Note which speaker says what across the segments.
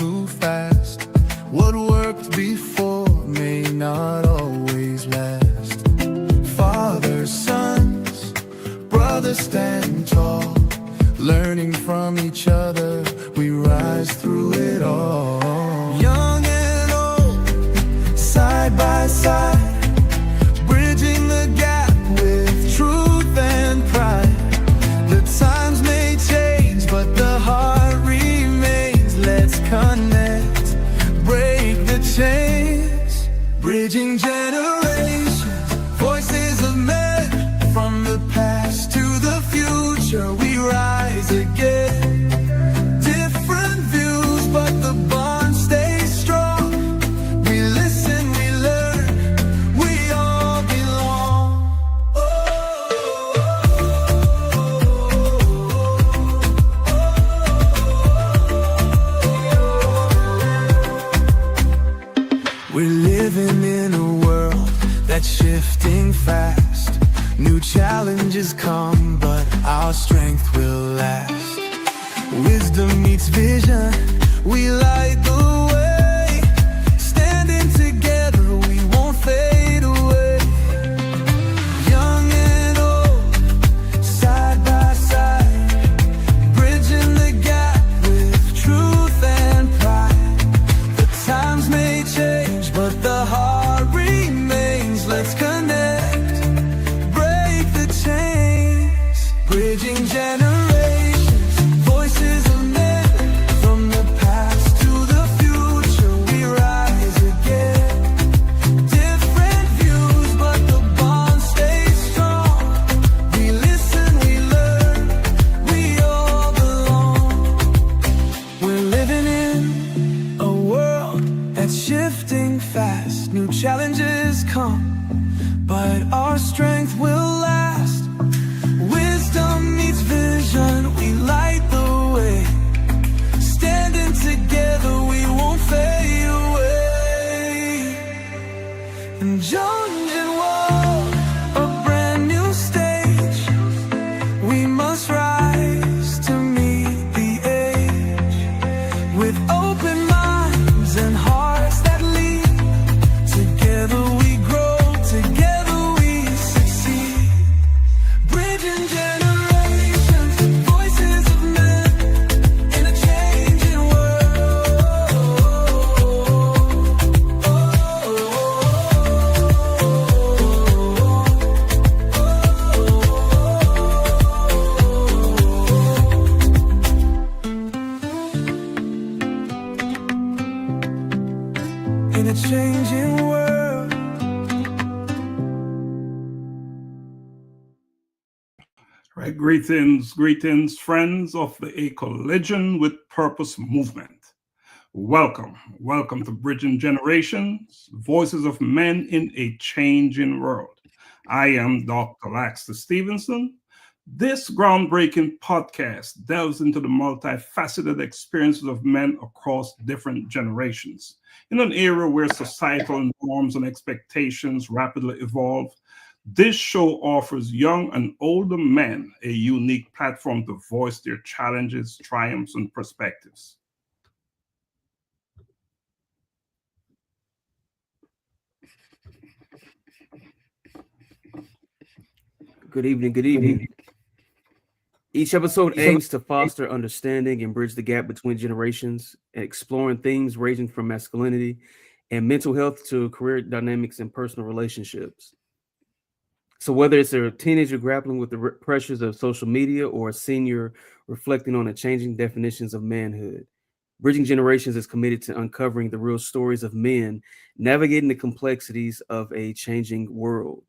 Speaker 1: move fast. What worked before may not always last. Fathers, sons, brothers stand tall. Learning from each other, we rise through it all. Young and old, side by side, bridging the gap with truth and pride. The times may change, but the heart remains. Let's connect, break the chains, bridging generations, voices of men. From the past to the future, we rise again. Different views, but the bond stays strong. We listen, we learn, we all belong. We're living in a world that's shifting fast. New challenges come, but our strength will last. Wisdom meets vision, we light the way. Standing together, we won't fade away. Young and old, side by side, bridging the gap with truth and pride. The times may change, but the heart remains. Let's connect, bridging generations, voices of men. From the past to the future, we rise again. Different views, but the bond stays strong. We listen, we learn, we all belong. We're living in a world that's shifting fast. New challenges come, but our strength will last. Wisdom meets vision, we light the way. Standing together, we won't fade away. And changing world, a brand new stage. We must rise to meet the age. With open minds and hearts that lead. Together we grow, together we succeed. Bridging generations, voices of men in a changing world. In a changing world.
Speaker 2: Right, greetings, friends of the A Collision with Purpose movement. Welcome to Bridging Generations, Voices of Men in a Changing World. I am Dr. Laxley Stephenson. This groundbreaking podcast delves into the multifaceted experiences of men across different generations. In an era where societal norms and expectations rapidly evolve, this show offers young and older men a unique platform to voice their challenges, triumphs, and perspectives.
Speaker 3: Good evening. Each episode aims to foster understanding and bridge the gap between generations, exploring themes ranging from masculinity and mental health to career dynamics and personal relationships. So whether it's a teenager grappling with the pressures of social media or a senior reflecting on the changing definitions of manhood, Bridging Generations is committed to uncovering the real stories of men navigating the complexities of a changing world.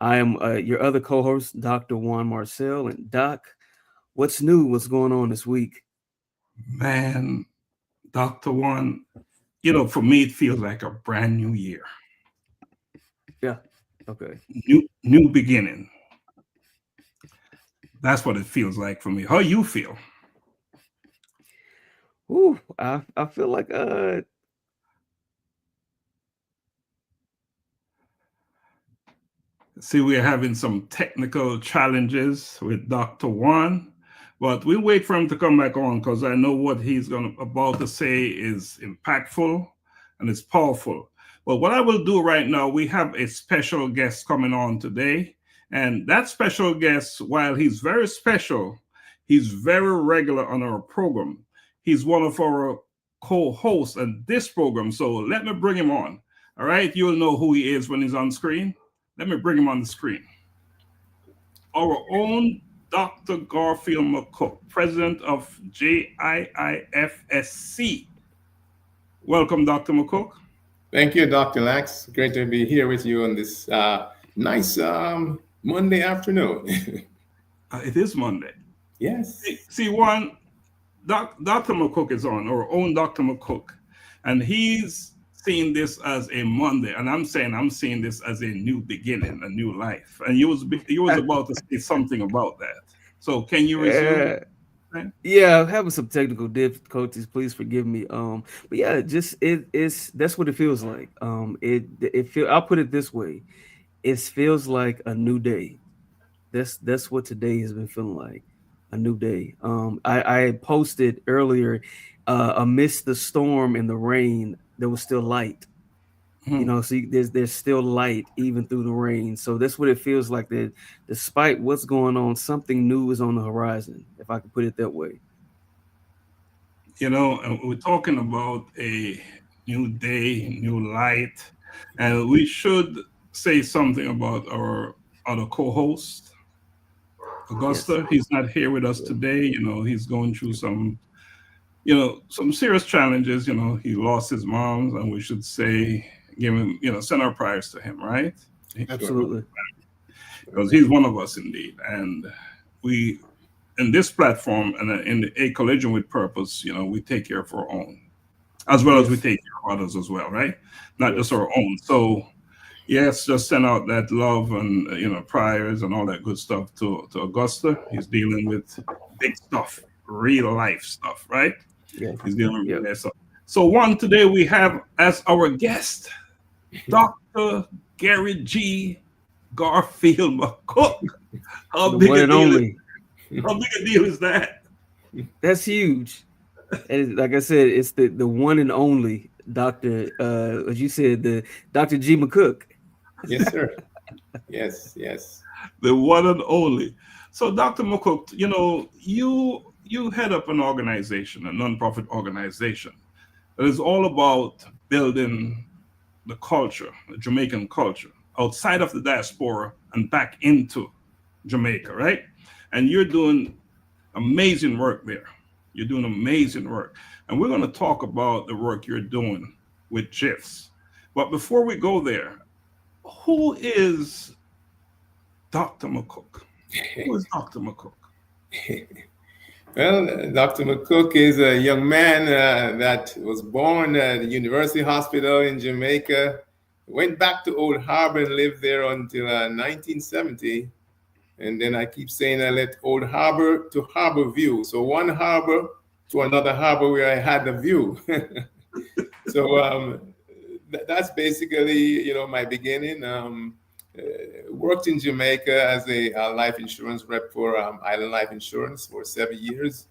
Speaker 3: I am your other co-host, Dr. Juan Marcel. And Doc, what's new? What's going on this week?
Speaker 2: Man, Dr. Juan, for me, it feels like a brand new year.
Speaker 3: Yeah. Okay.
Speaker 2: New beginning. That's what it feels like for me. How you feel?
Speaker 3: Ooh, I feel like
Speaker 2: See, we're having some technical challenges with Dr. Juan. But we'll wait for him to come back on because I know what he's about to say is impactful and it's powerful. But what I will do right now, we have a special guest coming on today. And that special guest, while he's very special, he's very regular on our program. He's one of our co-hosts on this program. So let me bring him on. All right. You'll know who he is when he's on screen. Let me bring him on the screen. Our own Dr. Garfield McCook, president of JIIFSC. Welcome, Dr. McCook.
Speaker 4: Thank you, Dr. Lax. Great to be here with you on this nice Monday afternoon.
Speaker 2: It is Monday.
Speaker 4: Yes.
Speaker 2: See, Juan, Dr. McCook is on, our own Dr. McCook, and he's seeing this as a Monday, and I'm seeing this as a new beginning, a new life. And you was about to say something about that. So can you resume?
Speaker 3: Yeah, I'm having some technical difficulties. Please forgive me. But yeah, just it's that's what it feels like. I'll put it this way: it feels like a new day. That's what today has been feeling like, a new day. I posted earlier, amidst the storm and the rain, there was still light. You know, so there's still light even through the rain. So that's what it feels like, that despite what's going on, something new is on the horizon, if I could put it that way.
Speaker 2: You know, we're talking about a new day, new light, and we should say something about our other co-host, Augusta. Yes. He's not here with us today. You know, he's going through some serious challenges. You know, he lost his mom, and we should say, give him, send our prayers to him, right?
Speaker 3: Absolutely.
Speaker 2: Because he's one of us indeed. And we, in this platform and in a collision with purpose, we take care of our own, as well as we take care of others as well, right? Not just our own. So yes, just send out that love and, prayers and all that good stuff to Augusta. He's dealing with big stuff, real life stuff, right?
Speaker 3: Yeah.
Speaker 2: He's dealing with that stuff. So Juan, today we have as our guest, Dr. Gary G. Garfield McCook. How big a deal is that?
Speaker 3: That's huge. And like I said, it's the one and only Dr. As you said, the Dr. G. McCook.
Speaker 4: Yes, sir. Yes.
Speaker 2: The one and only. So Dr. McCook, you head up an organization, a nonprofit organization, that is all about building the culture, the Jamaican culture, outside of the diaspora and back into Jamaica, right? And you're doing amazing work there. You're doing amazing work. And we're going to talk about the work you're doing with JIFFSC. But before we go there, who is Dr. McCook? Who is Dr. McCook?
Speaker 4: Well, Dr. McCook is a young man that was born at the University Hospital in Jamaica, went back to Old Harbor and lived there until 1970. And then I keep saying I left Old Harbor to Harbor View. So one harbor to another harbor where I had the view. So that's basically, my beginning. Worked in Jamaica as a life insurance rep for Island Life Insurance for 7 years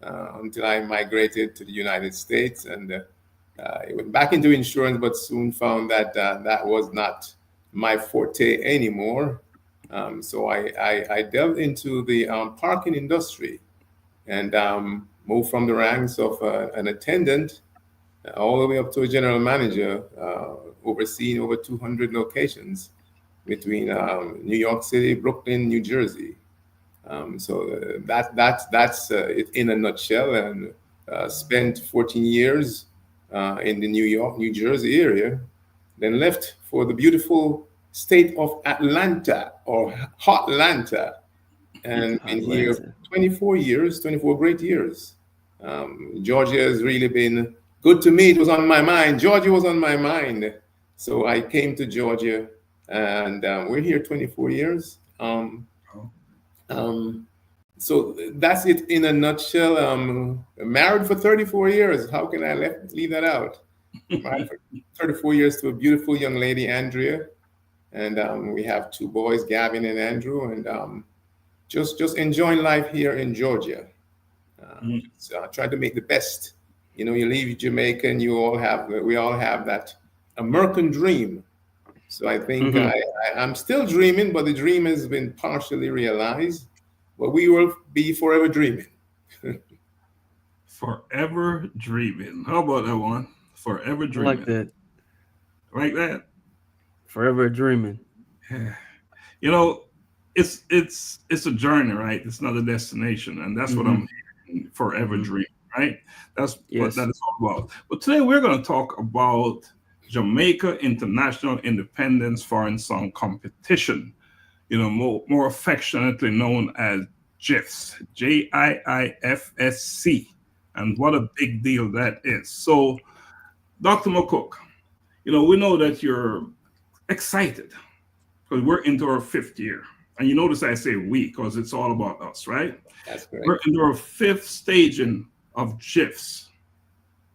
Speaker 4: until I migrated to the United States. And I went back into insurance, but soon found that that was not my forte anymore. So I delved into the parking industry and moved from the ranks of an attendant all the way up to a general manager, overseeing over 200 locations between New York City, Brooklyn, New Jersey. So that's it in a nutshell. And spent 14 years in the New York, New Jersey area, then left for the beautiful state of Atlanta, or Hotlanta, and been here 24 great years. Georgia has really been good to me. It was on my mind. Georgia was on my mind. So I came to Georgia, and we're here 24 years. So that's it in a nutshell. Married for 34 years. How can I leave that out? Married for 34 years to a beautiful young lady, Andrea. And we have 2 boys, Gavin and Andrew, and just enjoying life here in Georgia. Trying to make the best. You know, you leave Jamaica and we all have that American dream. So I think I'm still dreaming, but the dream has been partially realized. But we will be forever dreaming.
Speaker 2: Forever dreaming. How about that one? Forever
Speaker 3: I
Speaker 2: dreaming.
Speaker 3: like that.
Speaker 2: Like that?
Speaker 3: Forever dreaming.
Speaker 2: Yeah. You know, it's a journey, right? It's not a destination, and that's what I'm hearing. Forever dreaming, right? That's what that is all about. But today we're going to talk about Jamaica International Independence Foreign Song Competition. You know, more affectionately known as JIFFSC, JIIFSC, and what a big deal that is. So, Dr. McCook, you know, we know that you're excited because we're into our 5th year. And you notice I say we because it's all about us, right?
Speaker 4: That's correct.
Speaker 2: We're into our 5th staging of JIFFSC,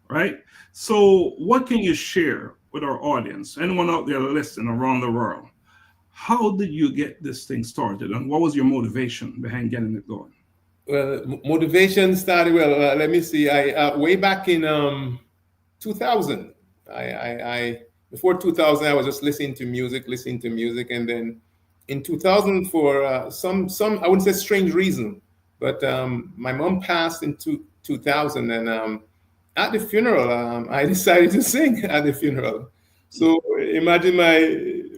Speaker 2: right? So what can you share with our audience, anyone out there listening around the world? How did you get this thing started and what was your motivation behind getting it going?
Speaker 4: Well, motivation started, let me see. Way back in 2000, before 2000, I was just listening to music. And then in 2000, for some, I wouldn't say strange reason, but my mom passed in 2000. And at the funeral, I decided to sing at the funeral. So imagine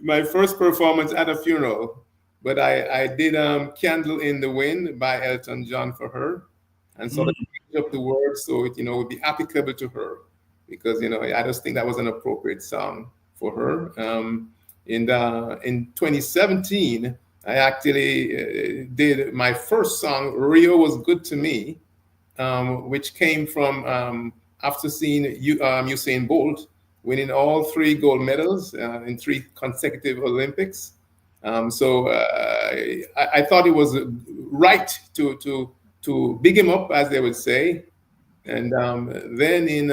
Speaker 4: my first performance at a funeral. But I did Candle in the Wind by Elton John for her. And so I changed up the words so it, would be applicable to her. Because, I just think that was an appropriate song for her. In 2017, I actually did my first song, Rio Was Good to Me, which came from after seeing Usain Bolt winning all 3 gold medals in 3 consecutive Olympics. So I thought it was right to big him up, as they would say. And then in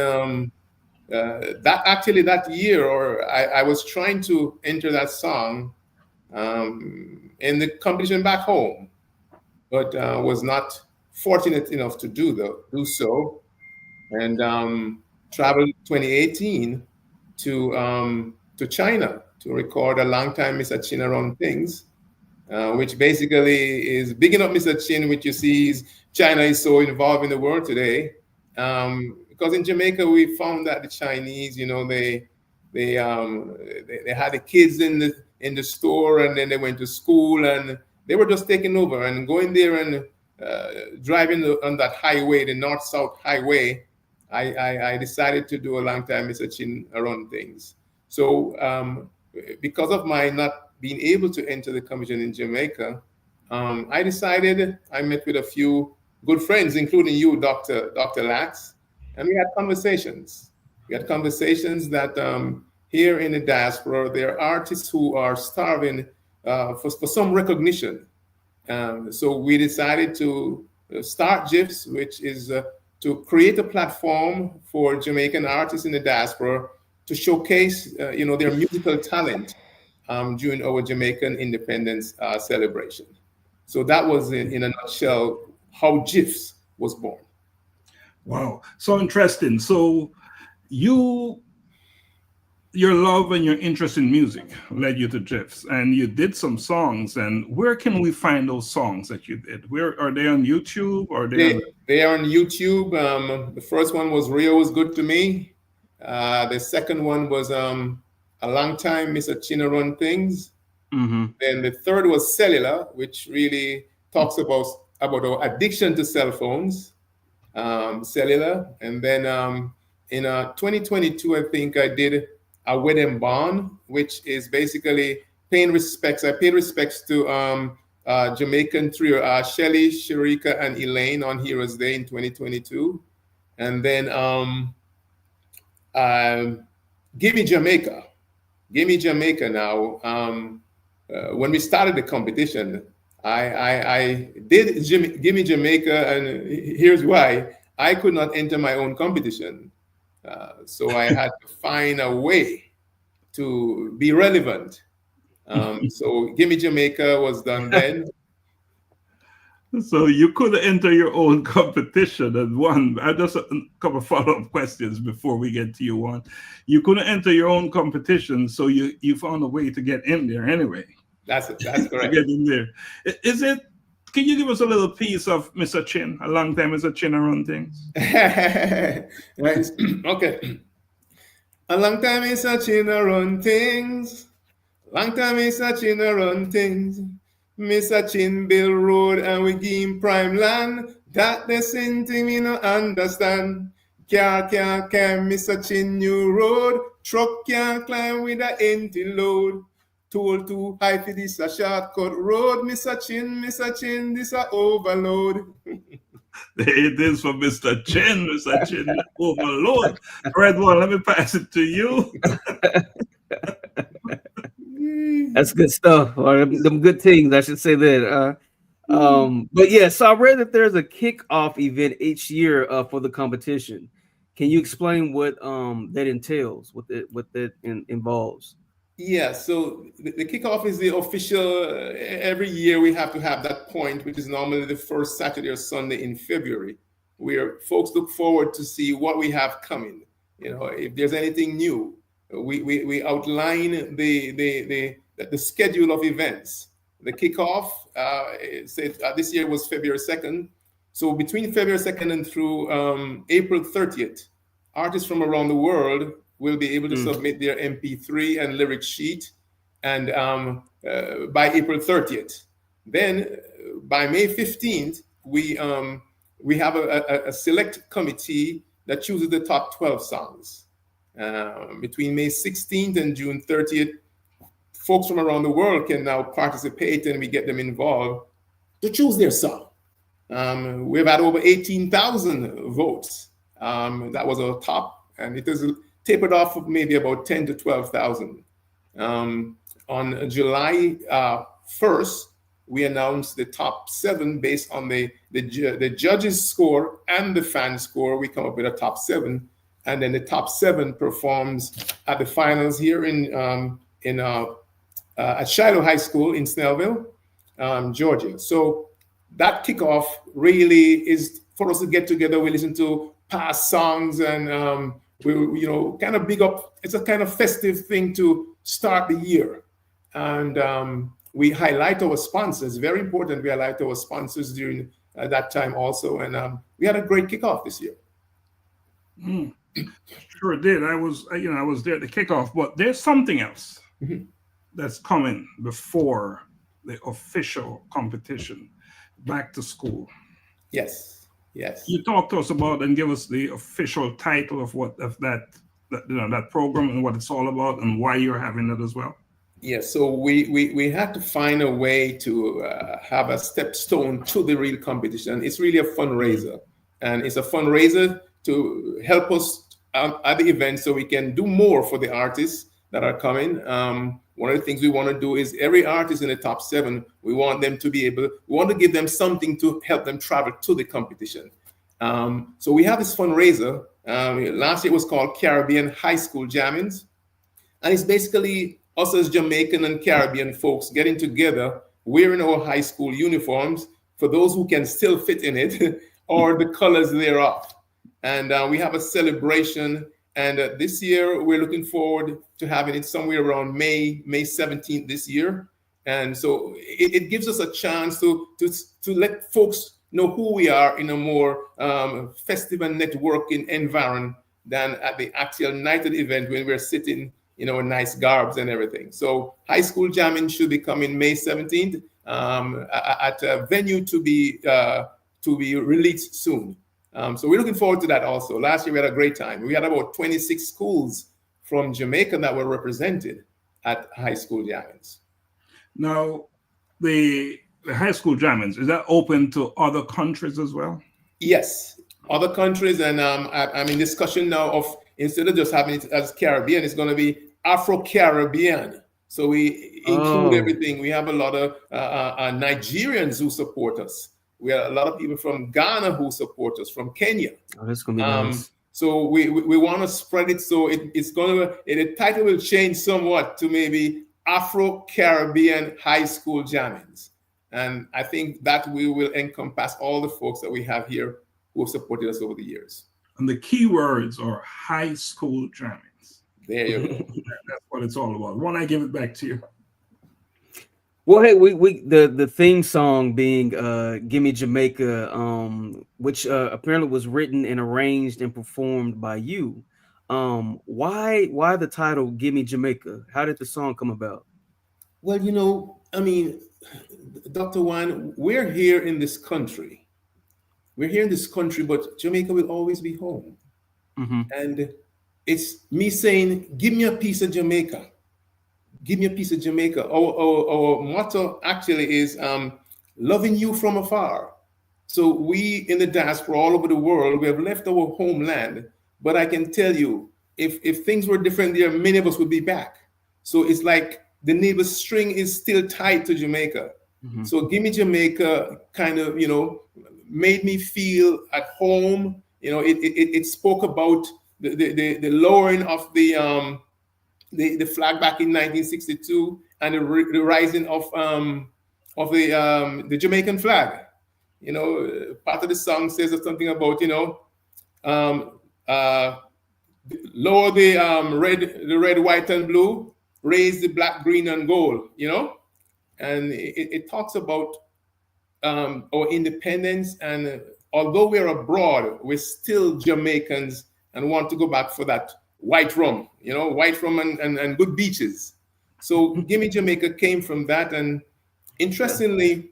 Speaker 4: that year, or I was trying to enter that song in the competition back home, but was not fortunate enough to do so, and traveled 2018 to China to record a long time Mr. Chin around things, which basically is bigging up Mr. Chin, which you see is China is so involved in the world today. Because in Jamaica, we found that the Chinese, they had the kids in the store, and then they went to school, and they were just taking over and going there and driving on that highway, the north-south highway. I decided to do a long time Mr. Chin around things. So because of my not being able to enter the competition in Jamaica, I met with a few good friends, including you, Dr. Lax, and we had conversations. We had conversations that here in the diaspora, there are artists who are starving for some recognition. So we decided to start JIFFSC, which is to create a platform for Jamaican artists in the diaspora to showcase, their musical talent during our Jamaican independence celebration. So that was, in a nutshell, how JIFFSC was born.
Speaker 2: Wow, so interesting. So your love and your interest in music led you to JIFFSC, and you did some songs. And where can we find those songs that you did? Where are they on YouTube? Or
Speaker 4: they are on YouTube. The first one was Rio Was Good to Me. The second one was A Long Time Mr. Chino Run Things. Then the third was Cellular, which really talks about our addiction to cell phones. Cellular. And then in 2022, I think I did A Wedding Bond, which is basically paying respects. I paid respects to Jamaican trio, Shelly, Sharika, and Elaine on Heroes Day in 2022. And then Give Me Jamaica. Give Me Jamaica now. When we started the competition, I did Give Me Jamaica, and here's why. I could not enter my own competition. So I had to find a way to be relevant. So Give Me Jamaica was done then.
Speaker 2: So you could enter your own competition. And one, I just a couple of follow-up questions before we get to you, Juan. You couldn't enter your own competition, so you found a way to get in there anyway.
Speaker 4: That's
Speaker 2: To
Speaker 4: correct.
Speaker 2: get in there. Is it? Can you give us a little piece of Mr. Chin? A long time Mr. Chin around things.
Speaker 4: Right. Okay. A long time is searching around things. Long time is searching around things. Mr. Chin build road and we give him prime land. That the same thing we no understand. Car, Mr. Chin new road. Truck can't climb with a empty load. Toll too high for this a shortcut road. Mr. Chin, this a overload.
Speaker 2: It is for Mr. Chin. Mr. Chin overload. Red One, let me pass it to you.
Speaker 3: That's good stuff. Or them good things, I should say that. But yeah, so I read that there's a kickoff event each year for the competition. Can you explain what that entails, what that involves?
Speaker 4: Yeah, so the kickoff is the official, every year we have to have that point, which is normally the first Saturday or Sunday in February, where folks look forward to see what we have coming. You know, if there's anything new, we outline the schedule of events. The kickoff, this year was February 2nd. So between February 2nd and through April 30th, artists from around the world will be able to submit their MP3 and lyric sheet, and by April 30th. Then by May 15th, we have a select committee that chooses the top 12 songs. Between May 16th and June 30th, folks from around the world can now participate, and we get them involved to choose their song. We've had over 18,000 votes. That was our top, and it is tapered off of maybe about 10 to 12,000. On July 1st, we announced the top 7 based on the judges' score and the fan score. We come up with a top 7, and then the top 7 performs at the finals here at Shiloh High School in Snellville, Georgia. So that kickoff really is for us to get together. We listen to past songs, and we kind of big up. It's a kind of festive thing to start the year, and we highlight our sponsors. Very important. We highlight our sponsors during that time also, and we had a great kickoff this year.
Speaker 2: Sure did. I was there at the kickoff, but there's something else that's coming before the official competition. Back to school.
Speaker 4: Yes.
Speaker 2: You talk to us about and give us the official title of that program and what it's all about and why you're having it as well.
Speaker 4: Yes. So we had to find a way to have a stepstone to the real competition. It's really a fundraiser, and it's a fundraiser to help us at the event so we can do more for the artists that are coming. One of the things we want to do is every artist in the top 7, we want them to we want to give them something to help them travel to the competition. So we have this fundraiser. Last year it was called Caribbean High School Jammings. And it's basically us as Jamaican and Caribbean folks getting together, wearing our high school uniforms for those who can still fit in it or the colors thereof. And we have a celebration. And this year, we're looking forward to having it somewhere around May 17th this year. And so it gives us a chance to let folks know who we are in a more festive and networking environment than at the actual night of the event when we're sitting in our nice garbs and everything. So high school jamming should be coming May 17th at a venue to be released soon. So we're looking forward to that also. Last year we had a great time. We had about 26 schools from Jamaica that were represented at high school jammings.
Speaker 2: Now, the high school jammings, is that open to other countries as well?
Speaker 4: Yes, other countries. And I'm in discussion now of, instead of just having it as Caribbean, it's going to be Afro-Caribbean. So we include everything. We have a lot of Nigerians who support us. We have a lot of people from Ghana who support us, from Kenya.
Speaker 3: Oh, that's gonna be nice.
Speaker 4: So we want to spread it. So the title will change somewhat to maybe Afro-Caribbean High School Jammings. And I think that we will encompass all the folks that we have here who have supported us over the years.
Speaker 2: And the key words are high school jammings.
Speaker 4: There you go.
Speaker 2: That's what it's all about. Juan, I give it back to you.
Speaker 3: Well, hey, the theme song being "Gimme Jamaica," which apparently was written and arranged and performed by you. Why the title "Gimme Jamaica"? How did the song come about?
Speaker 4: Well, you know, I mean, Dr. Juan, we're here in this country. We're here in this country, but Jamaica will always be home.
Speaker 3: Mm-hmm.
Speaker 4: And it's me saying, give me a piece of Jamaica. Give me a piece of Jamaica. Our motto actually is loving you from afar. So we in the diaspora all over the world, we have left our homeland. But I can tell you, if things were different there, many of us would be back. So it's like the neighbor string is still tied to Jamaica. Mm-hmm. So Gimme Jamaica kind of, you know, made me feel at home. You know, it spoke about the lowering of the flag back in 1962 and the rising of the Jamaican flag. You know, part of the song says something about, you know, lower the red, white, and blue, raise the black, green, and gold. You know, and it talks about our independence, and although we're abroad, we're still Jamaicans and want to go back for that white rum, you know, white rum and good beaches. So Gimme Jamaica came from that. And interestingly,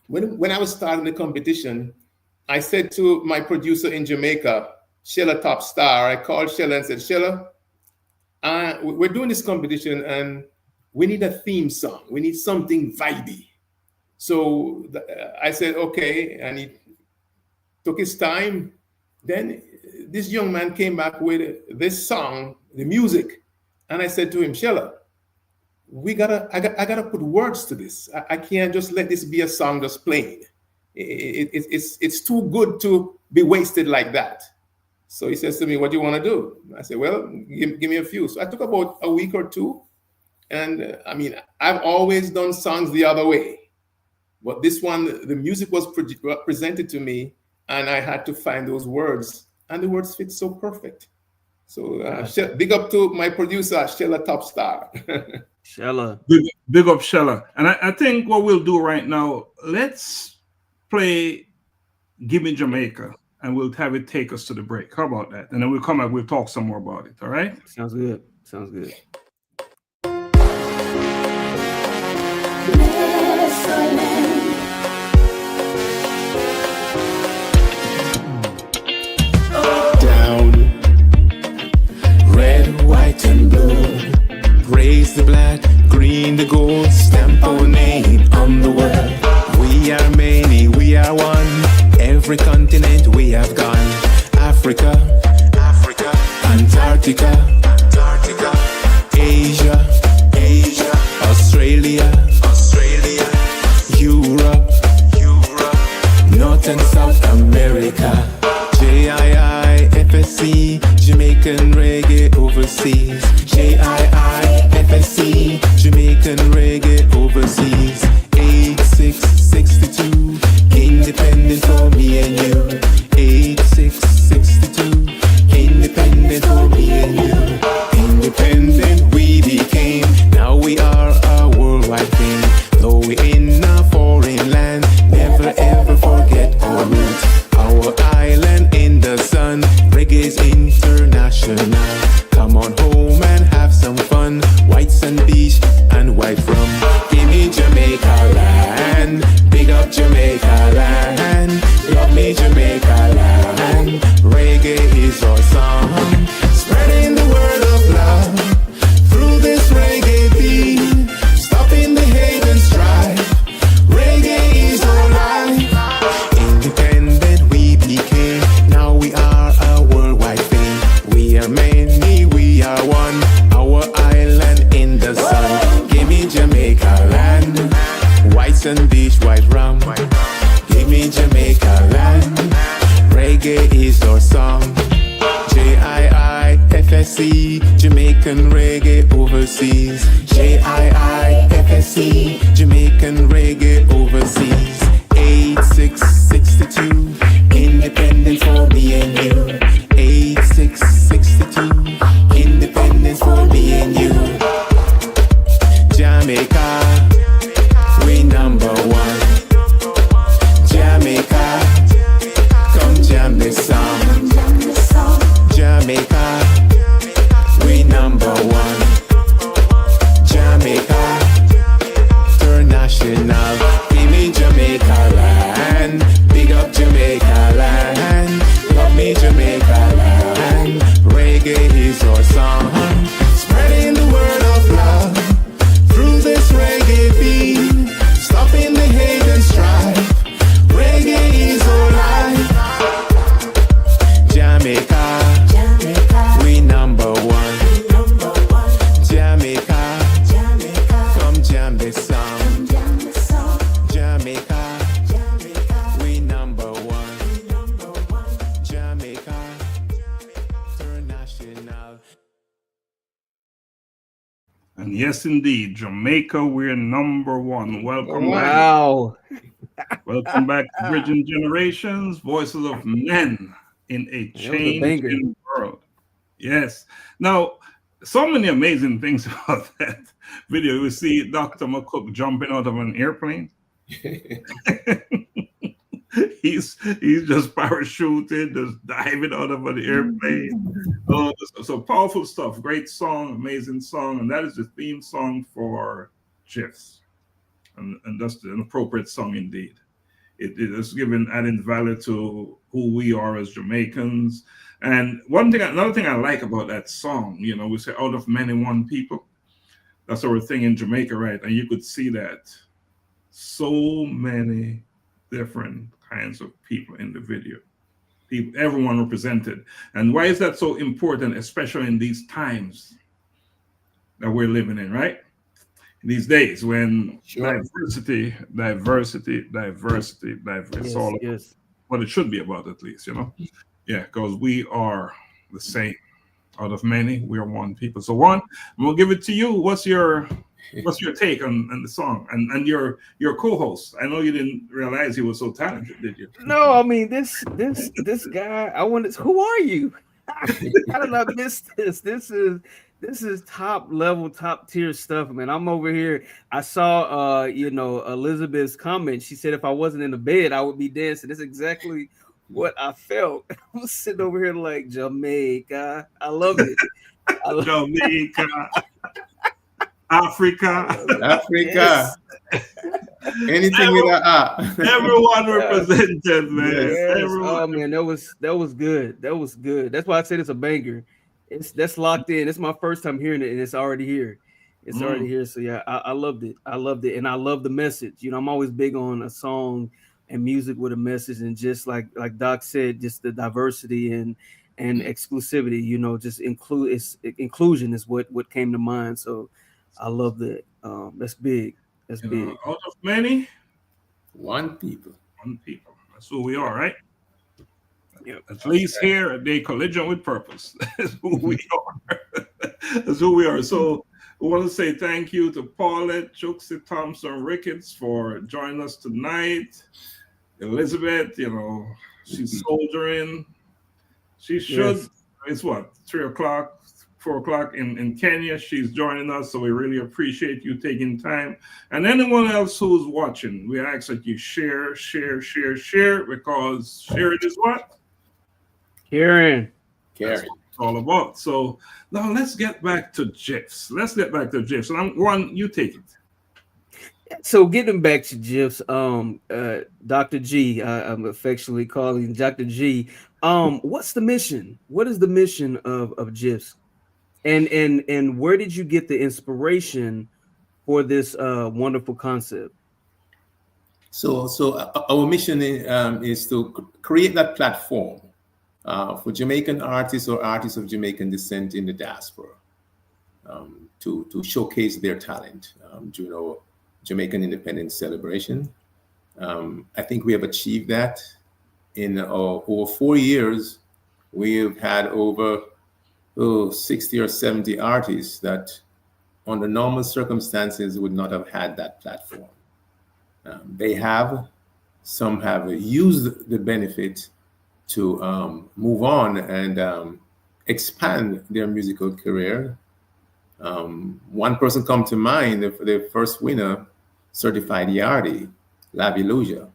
Speaker 4: when I was starting the competition, I said to my producer in Jamaica, Shella Top Star, I called Shella and said, Shella, we're doing this competition and we need a theme song. We need something vibey. So I said, okay, and he took his time. Then this young man came back with this song, the music. And I said to him, Shella, I gotta put words to this. I can't just let this be a song just playing. It's too good to be wasted like that. So he says to me, what do you want to do? I said, well, give me a few. So I took about a week or two. And I mean, I've always done songs the other way. But this one, the music was presented to me, and I had to find those words. And the words fit so perfect. So big up to my producer, Shella Top Star.
Speaker 3: Shella.
Speaker 2: Big up, Shella. And I think what we'll do right now, let's play Gimme Jamaica, and we'll have it take us to the break. How about that? And then we'll come back, we'll talk some more about it. All right?
Speaker 3: Sounds good. Sounds good.
Speaker 1: Down, red, white, and blue. Praise the black, green, the gold. Stamp our name on the world. We are many, we are one. Every continent we have gone. Africa, Antarctica, Asia, Australia, Europe, North and South America. JIIFSC, Jamaican reggae overseas. JIIFSC, Jamaican reggae overseas. 8662, independent for me and you. 8662, independent for me and you. Independent we became, now we are a worldwide thing. Though we in a foreign land, never ever forget our roots. Our island in the sun, reggae's international. Come on home and have some fun. White sand beach and white rum. Give me Jamaica land, big up Jamaica land. Love me Jamaica land, reggae is our song. Spreading the word of love through this reggae beat. Stopping the hate and strife, reggae is our life. Independent we became, now we are a worldwide thing. We are many, we are one. Our island in the sun. Give me Jamaica land, white sand beach, white rum. Give me Jamaica land, reggae is our song. JIIFSC, JIIFSC, Jamaican reggae overseas. JIIFSC, Jamaican reggae overseas. 8662, independence for me and you. 8662, independence for me and you. Jamaica, we number one. Jamaica, come jam this song. Jamaica, we number one. Jamaica, international. Give me Jamaica land. Big up Jamaica land. Love me Jamaica land. Reggae is your song. Spreading the word of love through this reggae beat. Stopping the hate and strife. Reggae is our life. Jamaica, we number one. Jamaica, come jam this song. Jamaica, we number one. Jamaica, international.
Speaker 2: And yes, indeed, Jamaica, we're number one. Welcome back.
Speaker 3: Wow.
Speaker 2: Welcome back to Bridging Generations, Voices of Men in a
Speaker 3: That was a
Speaker 2: Changing
Speaker 3: banger.
Speaker 2: World. Yes. Now, so many amazing things about that video. You see Dr. McCook jumping out of an airplane. he's just parachuted, just diving out of an airplane. Oh, so powerful stuff. Great song, amazing song, and that is the theme song for JIFFSC. And that's an appropriate song indeed. It is giving added value to who we are as Jamaicans. And another thing I like about that song, you know, we say out of many one people. That's our thing in Jamaica, right? And you could see that so many different kinds of people in the video. Everyone represented. And why is that so important, especially in these times that we're living in, right? These days when diversity, it's all what it should be about, at least, you know. Yeah, because we are the same. Out of many, we are one people. So Juan, we'll give it to you. What's your take on the song and your co-host? I know you didn't realize he was so talented, did you?
Speaker 3: No, I mean this guy. I wanted. Who are you? How did I miss this? This is top level, top tier stuff, man. I'm over here. I saw Elizabeth's comment. She said if I wasn't in the bed, I would be dancing. That's exactly what I felt. I was sitting over here like Jamaica. I love it.
Speaker 2: Jamaica. Africa.
Speaker 3: Yes.
Speaker 4: Anything with an
Speaker 2: everyone represented, man.
Speaker 3: Yes.
Speaker 2: Everyone.
Speaker 3: Oh man, that was good. That was good. That's why I said it's a banger. That's locked in. It's my first time hearing it, and it's already here. It's already here. So yeah, I loved it. I loved it, and I love the message. You know, I'm always big on a song and music with a message, and just like Doc said, just the diversity and exclusivity. You know, just inclusion is what came to mind. So I love that. That's big. That's big.
Speaker 2: Out of many,
Speaker 4: one people.
Speaker 2: One people. That's who we are, right?
Speaker 3: Yep.
Speaker 2: At least here at the Collision with Purpose. That's who we are. That's who we are. So we want to say thank you to Paulette, Chuxie, Thompson, Ricketts for joining us tonight. Elizabeth, you know, she's soldiering. She should.
Speaker 3: Yes.
Speaker 2: It's what, 3 o'clock, 4 o'clock in Kenya. She's joining us, so we really appreciate you taking time. And anyone else who's watching, we ask that you share, because sharing is what?
Speaker 3: Karen.
Speaker 2: That's what it's all about. So now let's get back to JIFFSC. And Juan, you take it.
Speaker 3: So getting back to JIFFSC, Dr. G, I'm affectionately calling Dr. G. What's the mission? What is the mission of JIFFSC? And where did you get the inspiration for this wonderful concept?
Speaker 4: So our mission is to create that platform for Jamaican artists or artists of Jamaican descent in the diaspora to showcase their talent during our Jamaican Independence celebration. I think we have achieved that. In over 4 years, we have had over 60 or 70 artists that under normal circumstances would not have had that platform. Some have used the benefit to move on and expand their musical career. One person come to mind, the first winner, certified yardie, Lavi Luja.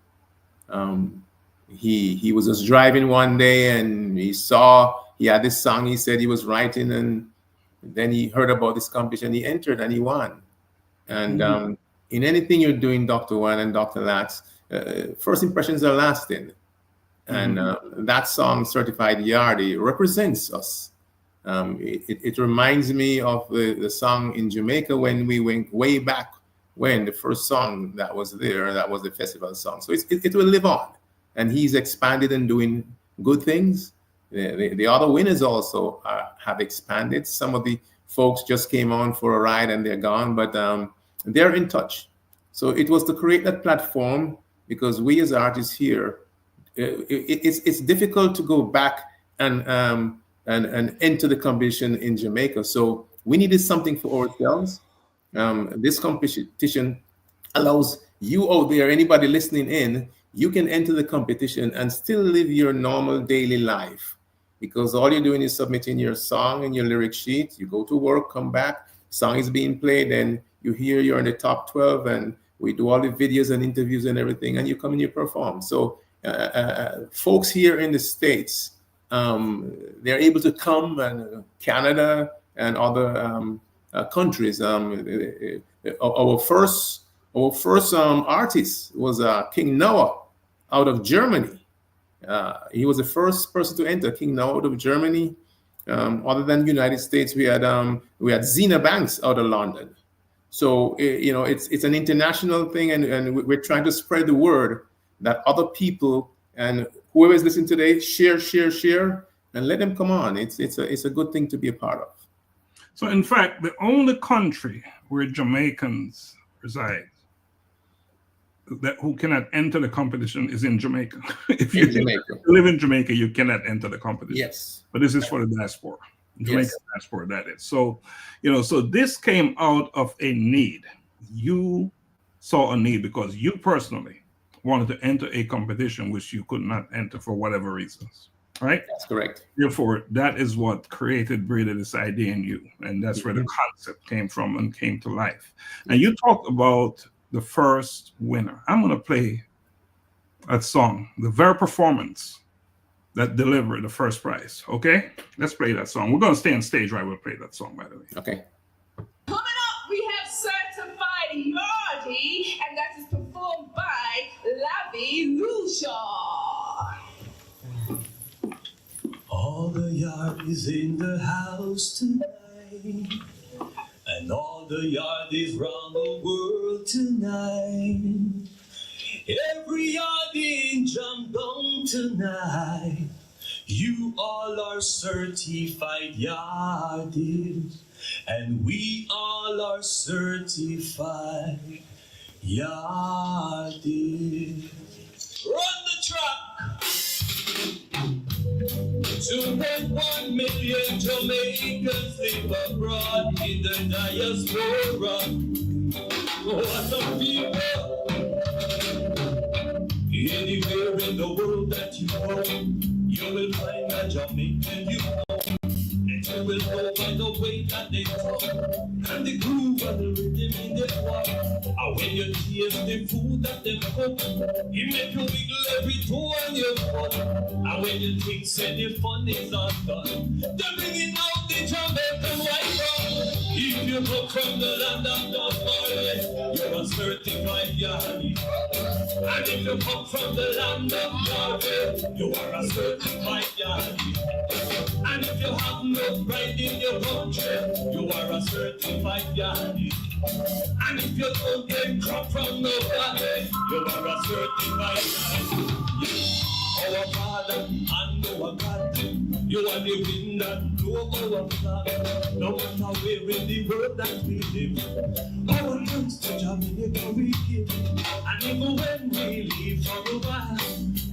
Speaker 4: He was just driving one day and he had this song he said he was writing, and then he heard about this competition, he entered and he won. And in anything you're doing, Dr. Juan and Dr. Lax, first impressions are lasting. And that song, Certified Yardie, represents us. It reminds me of the song in Jamaica when we went way back when the first song that was there, that was the festival song. So it will live on. And he's expanded and doing good things. The other winners also have expanded. Some of the folks just came on for a ride and they're gone, but they're in touch. So it was to create that platform because we as artists here, it's difficult to go back and enter the competition in Jamaica. So we needed something for ourselves. This competition allows you out there, anybody listening in, you can enter the competition and still live your normal daily life, because all you're doing is submitting your song and your lyric sheet. You go to work, come back, song is being played, and you hear you're in the top 12, and we do all the videos and interviews and everything, and you come and you perform. So folks here in the States, they're able to come, and Canada and other countries. Our first artist was King Noah out of Germany. He was the first person to enter, King Noah out of Germany. Other than the United States, we had Zena Banks out of London. So it's an international thing, and we're trying to spread the word that other people and whoever is listening today, share, and let them come on. It's a good thing to be a part of.
Speaker 2: So in fact, the only country where Jamaicans reside who cannot enter the competition is in Jamaica. If you live in Jamaica, you cannot enter the competition.
Speaker 4: Yes.
Speaker 2: But this is for the diaspora. Jamaican diaspora, that is. So, so this came out of a need. You saw a need because you personally wanted to enter a competition which you could not enter for whatever reasons, right?
Speaker 4: That's correct.
Speaker 2: Therefore, that is what breeded this idea in you. And that's where the concept came from and came to life. And you talked about the first winner. I'm going to play that song, the very performance that delivered the first prize. Okay? Let's play that song. We're going to stay on stage while we play that song, by the way.
Speaker 4: Okay.
Speaker 5: Coming up, we have Certified Yardie, and that is performed by Lavi Luja.
Speaker 6: All the yardies in the house tonight, and all the yardies round the world tonight. Every yardie in Jambon tonight. You all are certified yardies, and we all are certified yardies. Run the track! 2.1 million Jamaicans live abroad in the diaspora. What a people! Anywhere in the world that you go, you will find a Jamaican you know. And you will go by the way that they talk, and the groove and the rhythm in their walk. And when you taste the food that they cook, it make you wiggle every toe on your foot. And when you think say the fun is not done, they're bringing out the Jamaican white rum. If you come from the land of the forest, you're a certified yardie. And if you come from the land of Garfield, you are a certified yardie. And if you have no pride in your country, you are a certified yardie. And if you don't get crop from nobody, you are a certified yardie. Our Father and our God, you You are the wind that blow our flag. No matter where in the world that we live, our roots to Jamaica we give. And even when we leave for a while,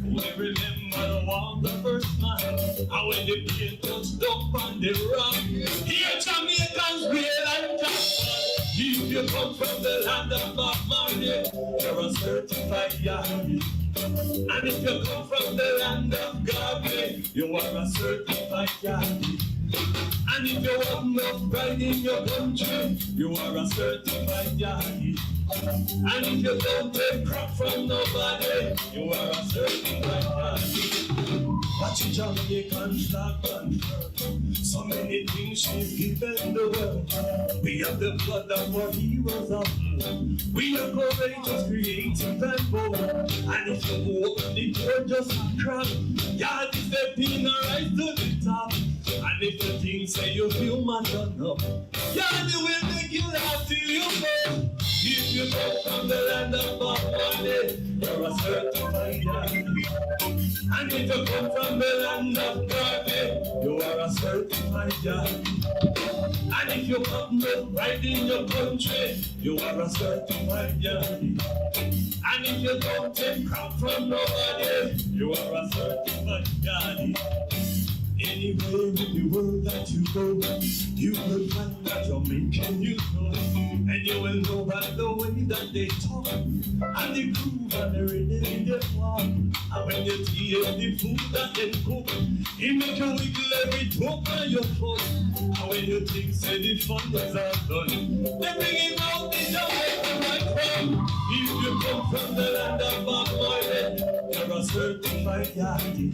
Speaker 6: we remember the one, the first man. And when the plane touched up on the rock, here Jamaicans real and just. If you come from the land of Bob Marley, you're a certified Yardie. And if you come from the land of Garfield, you are a certified Yardie. And if you have enough pride in your country, you are a certified Yardie. And if you don't take crap from nobody, you are a certified Yardie. Watch your Jamaican flag confirm. So many things she's given the world. We have the blood of our heroes of war. We are courageous, creative and bold. And if you open the door just a crack, y'all is stepping right to the top. And if you think say you feel man done up, y'all will make you laugh till you fall. If you come from the land of Marley, you're a certified Yardie. And if you come from the land of Garfield, you are a certified Yardie. And if you have no pride in your country, you are a certified Yardie. And if you don't take crap from nobody, you are a certified Yardie. Anywhere in the world that you go, you will find that you're making you know. And you will know by the way that they talk, and the groove and the rhythm in their walk. And when you hear the food that they cook, it make you wiggle every toe on your foot. And when you think say the fun is all done, they bring it out the Jamaica right from. If you come from the land of Bob Marley, you're a certified Yardie.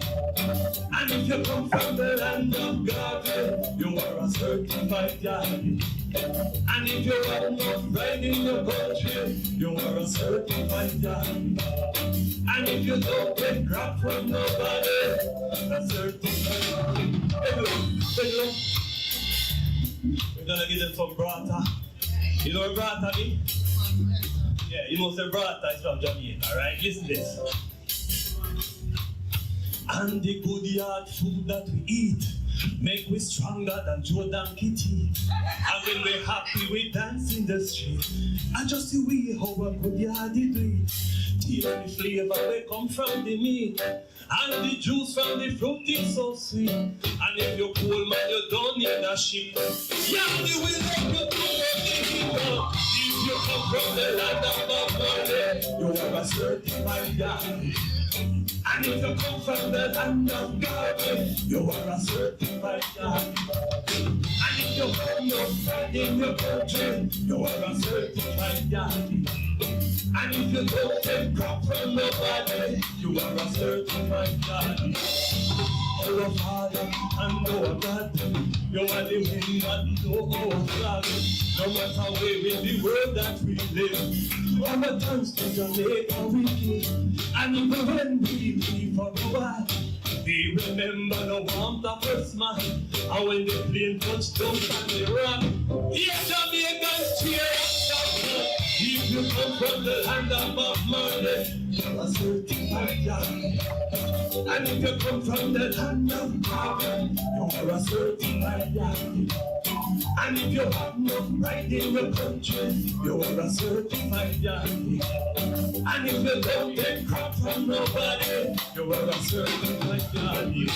Speaker 6: And if you come from the land of Garfield, you are a certified Yardie. And if you have no pride in your country, you are a certified Yardie. And if you don't get crap from nobody, a certified Yardie. Hey, we're gonna give them some brata. You know what brata means? Yeah, you know the brata is from Jamaica, right? Listen to this. And the good yard food that we eat make we stronger than Jordan Kitty. And when we're happy, we dance in the street. And just the way how a good yard do it. The flavor they come from the meat. And the juice from the fruit is so sweet. And if you're cool, man, you don't need a sheep. Yardie will help you to work the heat. If you come from the land of Bob Marley, you are a certified Yardie. And if you come from the land of Garfield, you are a certified Yardie. And if you have no pride in your country, you are a certified Yardie. And if you don't take crap from nobody, you are a certified Yardie. Our Father and our God, you are the wind that blow our flag. No matter where in the world that we live, our thanks to Jamaica we give. And even when we leave for a while, we remember the warmth of first man. And when the plane touched down on the rock, yes, Jamaicans cheer up. If you come from the land of Bob Marley, you're a certified Yardie. And if you come from the land of Garfield, you're a certified Yardie. And if you have no pride in your country, you're a certified Yardie. And if you don't get crap from nobody, you're a certified Yardie.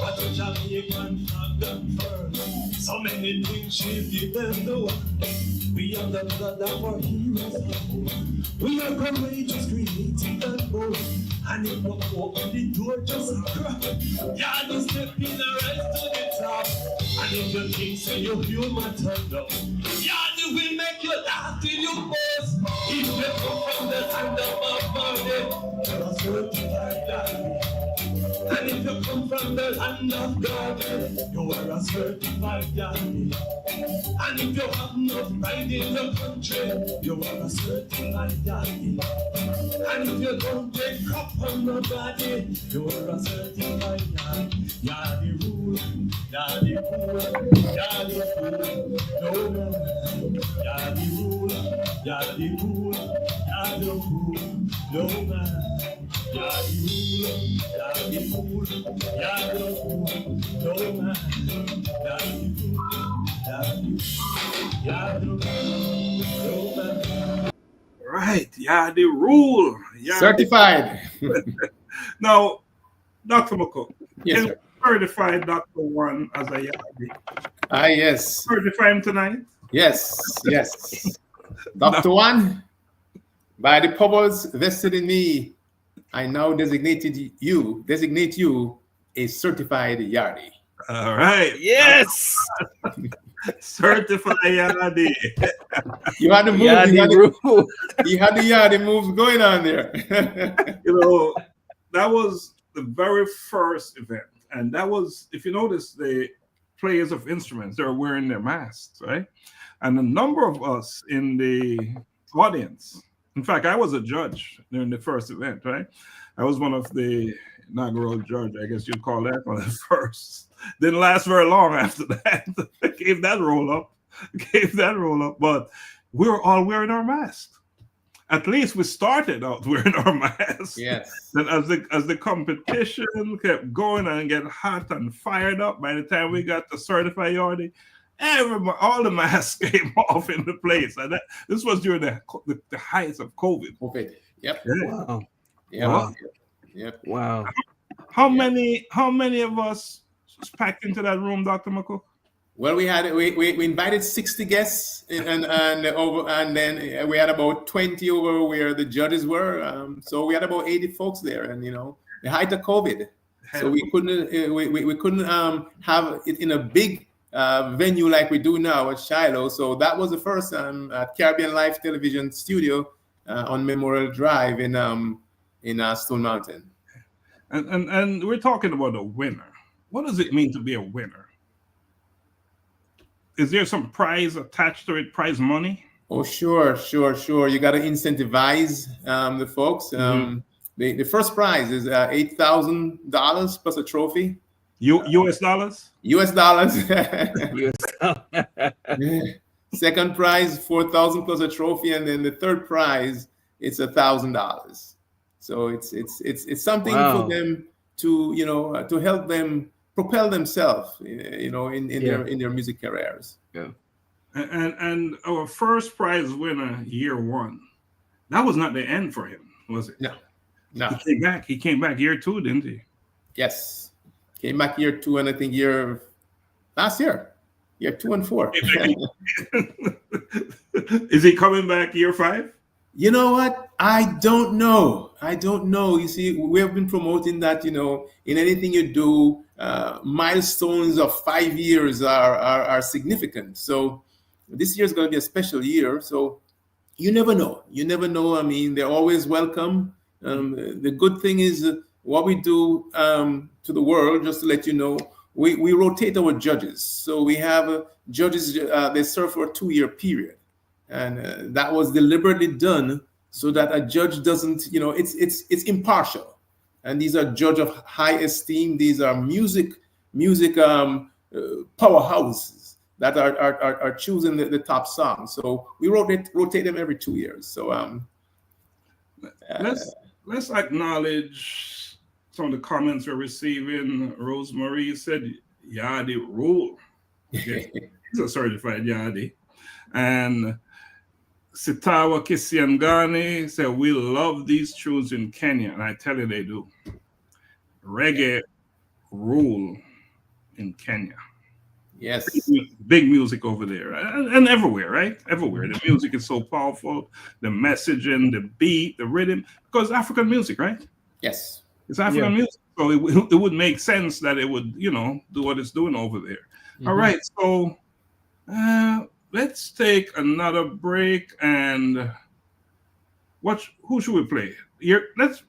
Speaker 6: But the Jamaican flag and firm, so many things she's given the world. We are the blood of our heroes. We are courageous, creative and bold. And if you open the door, just a crack, Yardie step in and rise to the top. And if you think say you feel my turn down, Yardie will make you laugh till you burst. If you come from the land of Bob Marley, you're a certified Yardie. And if you come from the land of Garfield, you are a certified Yardie. And if you have no pride in your country, you are a certified Yardie. And if you don't take crap from nobody, you are a certified Yardie. Yardie rule, Yardie cool, Yardie cool, no man. Yardie rule, Yardie cool, Yardie cool, no man.
Speaker 2: Right, yeah, the rule. Yeah,
Speaker 4: Certified.
Speaker 2: now, Dr. McCook,
Speaker 4: Yes,
Speaker 2: can
Speaker 4: sir.
Speaker 2: we certify Dr. Juan as a Yardie?
Speaker 4: Ah, yes.
Speaker 2: Certify him tonight?
Speaker 4: Yes. Dr. Juan, by the powers vested in me, I now designate you a certified Yardie.
Speaker 2: All right.
Speaker 3: Yes.
Speaker 2: Certified Yardie.
Speaker 4: You had the moves.
Speaker 3: Yardie rule.
Speaker 4: You had the Yardie moves going on there.
Speaker 2: You know, that was the very first event. And that was, if you notice, the players of instruments, they were wearing their masks, right? And a number of us in the audience, in fact, I was a judge during the first event, right? I was one of the inaugural judge, I guess you'd call that one of the first. Didn't last very long after that. Gave that roll up. But we were all wearing our masks. At least we started out wearing our masks.
Speaker 4: Yes.
Speaker 2: Then as the competition kept going and get hot and fired up, by the time we got to certified Yardie, all the masks came off in the place. And this was during the height of COVID.
Speaker 4: COVID. Yep.
Speaker 2: Yeah.
Speaker 3: Wow.
Speaker 4: Yep.
Speaker 2: Wow.
Speaker 4: Yep.
Speaker 3: Wow.
Speaker 2: How many of us packed into that room, Dr. McCook?
Speaker 4: Well, we invited 60 guests, and then we had about 20 over where the judges were. So we had about 80 folks there, and the height of COVID, so we couldn't have it in a big venue like we do now at Shiloh. So that was the first time at Caribbean Life Television Studio on Memorial Drive in Stone Mountain.
Speaker 2: And we're talking about a winner. What does it mean to be a winner? Is there some prize attached to it, prize money?
Speaker 4: Oh, sure. You got to incentivize the folks. The first prize is $8,000 plus a trophy.
Speaker 2: U.S. dollars?
Speaker 4: U.S. dollars.
Speaker 3: Yes.
Speaker 4: Second prize, $4,000 plus a trophy, and then the third prize, it's $1,000. So it's something for them to to help them propel themselves, in their music careers.
Speaker 3: Yeah.
Speaker 2: And our first prize winner, year one, that was not the end for him, was it?
Speaker 4: No.
Speaker 2: He came back year two, didn't he?
Speaker 4: Yes. Came back year two, and I think last year, year 2 and 4.
Speaker 2: Is he coming back year 5?
Speaker 4: You know what? I don't know. You see, we have been promoting that, in anything you do, milestones of 5 years are significant. So this year is going to be a special year. So you never know. I mean, they're always welcome. The good thing is what we do to the world, just to let you know, we rotate our judges. So we have judges, they serve for a 2-year period. And that was deliberately done so that a judge doesn't, it's impartial. And these are judges of high esteem. These are music powerhouses that are choosing the top songs. So we rotate them every 2 years. So
Speaker 2: let's acknowledge some of the comments we're receiving. Rosemary said, Yardie rule. Okay. He's a certified Yardie. And Sitawa Kisiangani said, we love these tunes in Kenya. And I tell you they do. Reggae rule in Kenya.
Speaker 4: yes.
Speaker 2: Big music over there. And everywhere, right? Everywhere. The music is so powerful. The messaging, the beat, the rhythm. Because African music, right?
Speaker 4: Yes.
Speaker 2: It's African music. So it would make sense that it would, do what it's doing over there. Mm-hmm. All right. So let's take another break, and who should we play? Let's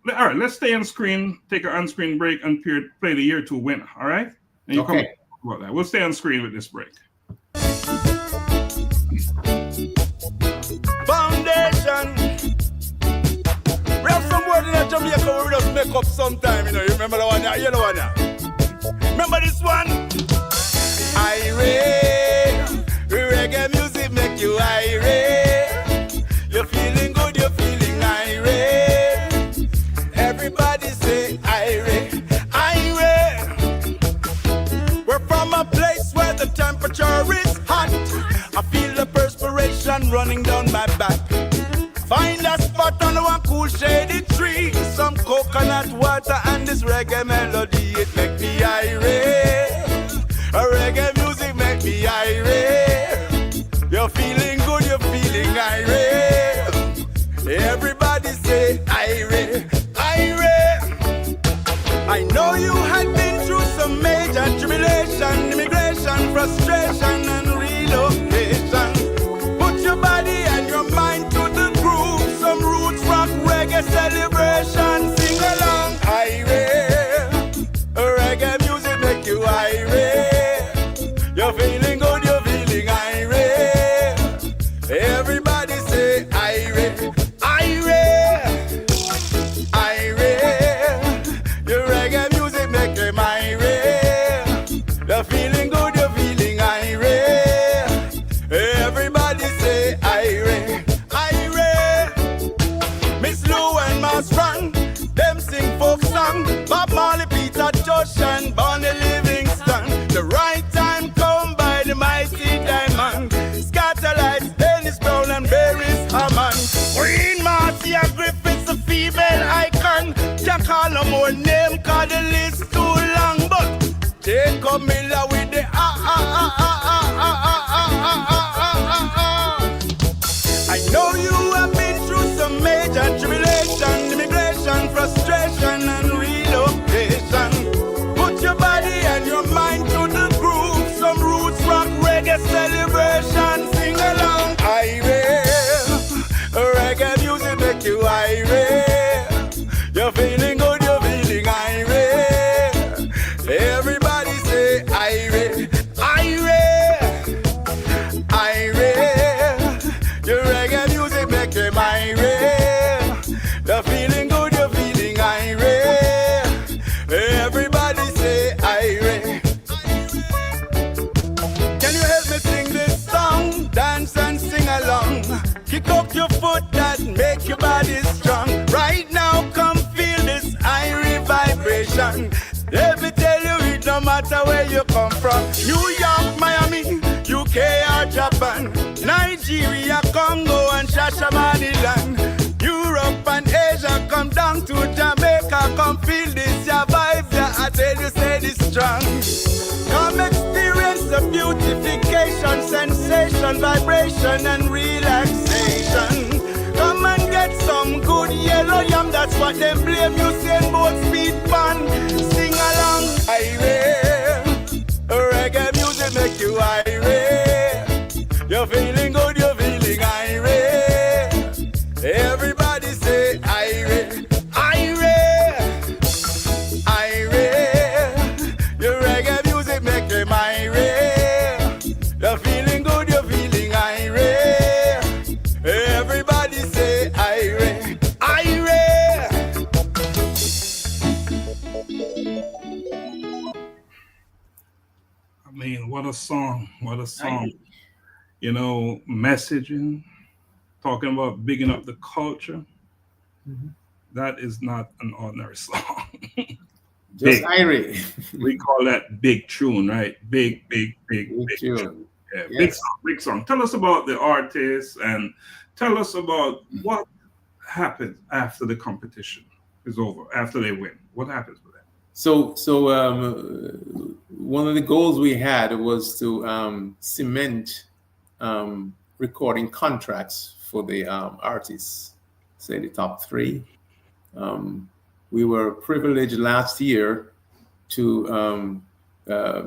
Speaker 2: stay on screen, take an on-screen break, and play the year 2 winner. All right? And you come back about that. We'll stay on screen with this break.
Speaker 7: Foundation. We have some word in Jamaica we just make up sometime, You remember the one there? You know one there? Remember this one? Irate. Reggae music make you irate. You're feeling good, you're feeling irate. Everybody I feel the perspiration running down my back. Find a spot on one cool shady tree, some coconut water and this reggae melody. It make me irate. A reggae music make me irate. You're feeling good, you're feeling irate. Everybody say irate, irate. I know you had been through some major tribulation, immigration, frustration and relocation. Put your body and your mind to the groove. Some roots rock reggae celebration. Sing along, irate. Reggae music make you irate. You're feeling good, you're feeling irate. Everybody say irate, irate, irate. Your reggae music make them irate. You're feeling good, you're feeling irate. Everybody say irate, irate. Miss Lou and Mas Run, them sing folk song. Bob Marley, Peter Tosh and Bonnie Livingston. The right time come by the mighty diamond. Scatterlights, Dennis Brown and Barry's Hammond. Queen Marcia Griffiths, a female icon. Can't call no more name, cause the list too long. But Jacob Miller with the I know you have been through some major tribulation, immigration, frustration and relocation. Put your body and your mind to the groove. Some roots rock reggae celebration. Sing along, irate. Reggae music make you irate. You're feeling good, you're feeling irate. Everybody say irate, irate, irate. Your reggae music make them irate. You're feeling good, you're feeling irate. Everybody say irate. Can you help me sing this song? Dance and sing along. Kick up your foot and make your body strong. Right now, come feel this irate vibration. Let me tell you, it no matter where you come from. New York, Miami, UK or Japan, Nigeria, Congo and Shashamaniland, Europe and Asia, come down to Jamaica. Come feel this, your vibe, yeah, I tell you, say this strong. Come experience the beautification, sensation, vibration and relaxation. Come and get some good yellow yam, that's what them blame you, saying both speed pan. Sing along, irate. Reggae music make you irate. You're feeling good, you're feeling irate. Everybody say irate, irate, irate. Your reggae music make them irate. You're feeling good, you're feeling irate. Everybody say irate, irate.
Speaker 2: I mean, what a song! What a song! You know, messaging, talking about bigging up the culture. That is not an ordinary song.
Speaker 4: Just
Speaker 2: Big.
Speaker 4: irate.
Speaker 2: We call that big tune, right? Big
Speaker 4: Tune.
Speaker 2: tune. Yeah,
Speaker 4: Yes.
Speaker 2: big song, big song. Tell us about the artists and tell us about what happens after the competition is over, after they win. What happens with that?
Speaker 4: So one of the goals we had was to cement recording contracts for the artists, say the top three. We were privileged last year to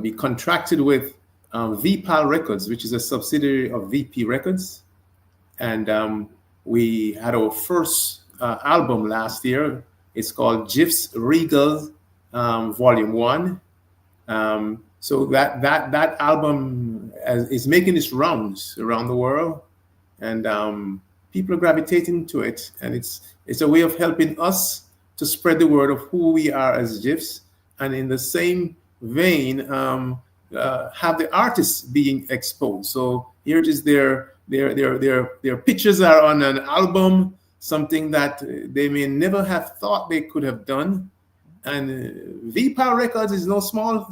Speaker 4: be contracted with VPAL Records, which is a subsidiary of VP Records. And we had our first album last year. It's called JIFFSC Regal Volume 1. So that album is making its rounds around the world, and people are gravitating to it. And it's a way of helping us to spread the word of who we are as JIFFs, and in the same vein, have the artists being exposed. So here it is, their pictures are on an album, something that they may never have thought they could have done. And VPAL Records is no small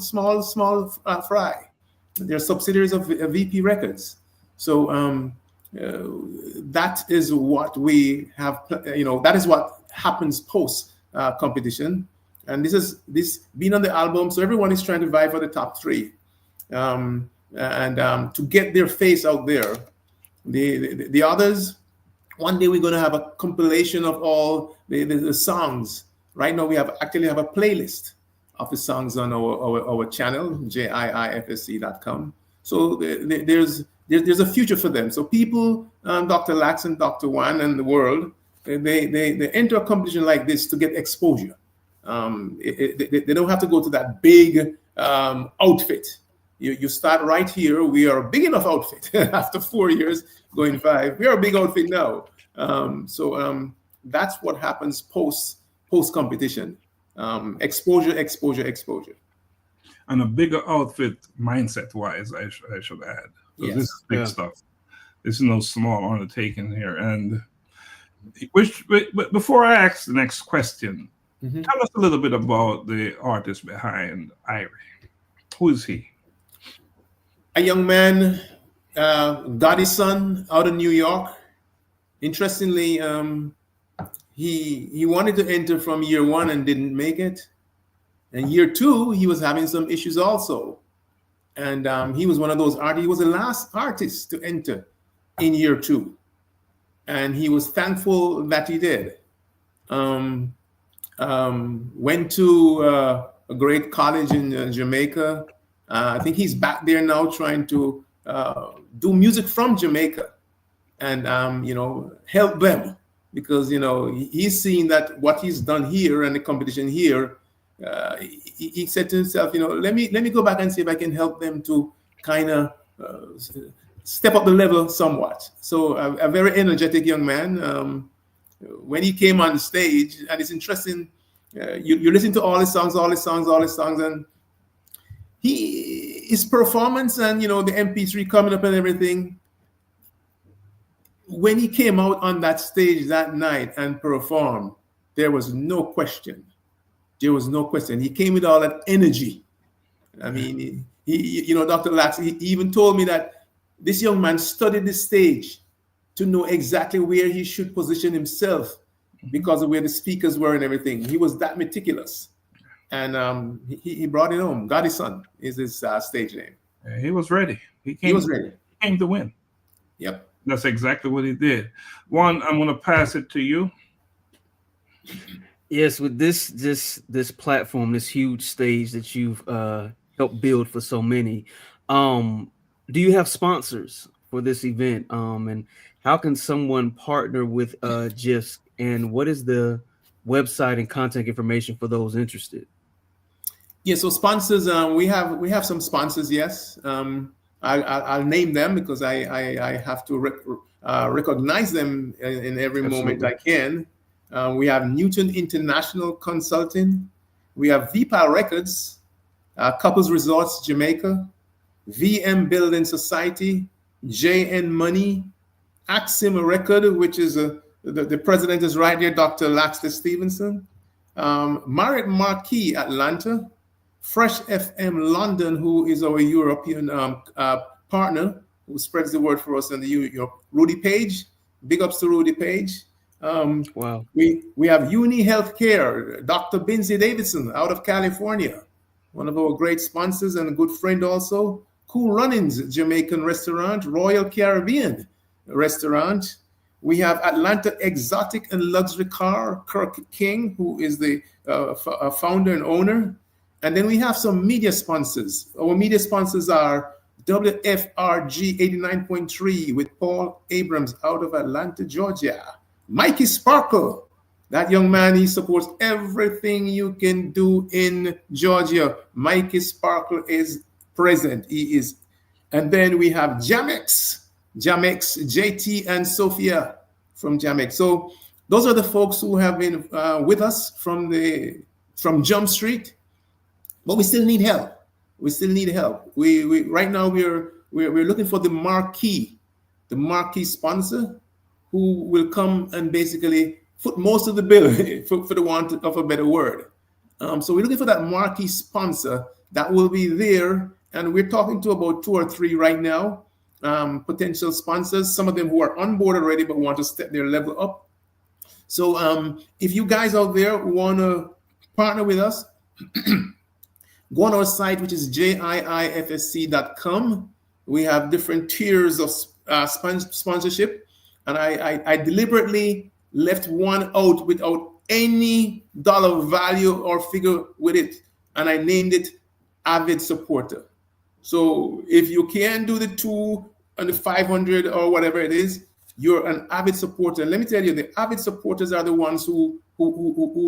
Speaker 4: fry. They're subsidiaries of VP Records. So that is what we have, that is what happens post competition. And this being on the album, so everyone is trying to vie for the top 3, and to get their face out there. The others, one day we're going to have a compilation of all the songs. Right now we actually have a playlist of the songs on our channel, JIIFSC.com. So there's a future for them. So people, Dr. Lax and Dr. Juan and the world, they enter a competition like this to get exposure. They don't have to go to that big outfit. You start right here. We are a big enough outfit. After 4 years, going 5, we are a big outfit now. So that's what happens post competition. Exposure.
Speaker 2: And a bigger outfit mindset wise, I should add. Yes. This is big stuff. This is no small undertaking here. And before I ask the next question, tell us a little bit about the artist behind Irie. Who is he?
Speaker 4: A young man, Godison, out of New York. Interestingly, he wanted to enter from year 1 and didn't make it. And year 2, he was having some issues also. And he was one of those artists. He was the last artist to enter in year 2. And he was thankful that he did. Went to a great college in Jamaica. I think he's back there now trying to do music from Jamaica and, help them, because, he's seeing that what he's done here and the competition here, he said to himself, let me go back and see if I can help them to kind of step up the level somewhat. So a very energetic young man. When he came on stage, and it's interesting, you listen to all his songs, and his performance and, the MP3 coming up and everything, when he came out on that stage that night and performed, there was no question. He came with all that energy. I mean, he Dr. Lax, he even told me that this young man studied the stage to know exactly where he should position himself because of where the speakers were and everything. He was that meticulous. And he brought it home. Godison is his stage name.
Speaker 2: He was ready. He was ready. He came to win.
Speaker 4: Yep.
Speaker 2: That's exactly what he did. Juan, I'm going to pass it to you.
Speaker 3: Yes, with this platform, this huge stage that you've helped build for so many, do you have sponsors for this event? And how can someone partner with JIFFSC? And what is the website and contact information for those interested?
Speaker 4: Yeah, so sponsors, we have some sponsors. Yes, I'll name them because I have to recognize them in every moment I can. We have Newton International Consulting. We have VPAL Records, Couples Resorts Jamaica, VM Building Society, JN Money, Axim Record, which is the president is right there, Dr. Laxley Stephenson, Marriott Marquis Atlanta, Fresh FM London, who is our European partner, who spreads the word for us in the Europe. Rudy Page, big ups to Rudy Page.
Speaker 3: Wow.
Speaker 4: We have Uni Healthcare, Dr. Binzi Davidson out of California, one of our great sponsors and a good friend also. Cool Runnings Jamaican Restaurant, Royal Caribbean Restaurant. We have Atlanta Exotic and Luxury Car, Kirk King, who is the founder and owner. And then we have some media sponsors. Our media sponsors are WFRG 89.3 with Paul Abrams out of Atlanta, Georgia. Mikey Sparkle, that young man, he supports everything you can do in Georgia. Mikey Sparkle is present. He is. And then we have Jamex, JT and Sophia from Jamex. So those are the folks who have been with us from Jump Street, but we still need help. We right now we're looking for the marquee sponsor who will come and basically foot most of the bill for the want of a better word. So we're looking for that marquee sponsor that will be there, and we're talking to about 2 or 3 right now. potential sponsors, some of them who are on board already but want to step their level up. So if you guys out there want to partner with us, go on our site, which is JIIFSC.com. We have different tiers of sponsorship, and I deliberately left one out without any dollar value or figure with it, and I named it Avid Supporter. So if you can do the 2 and the 500 or whatever it is, you're an avid supporter. And let me tell you, the avid supporters are the ones who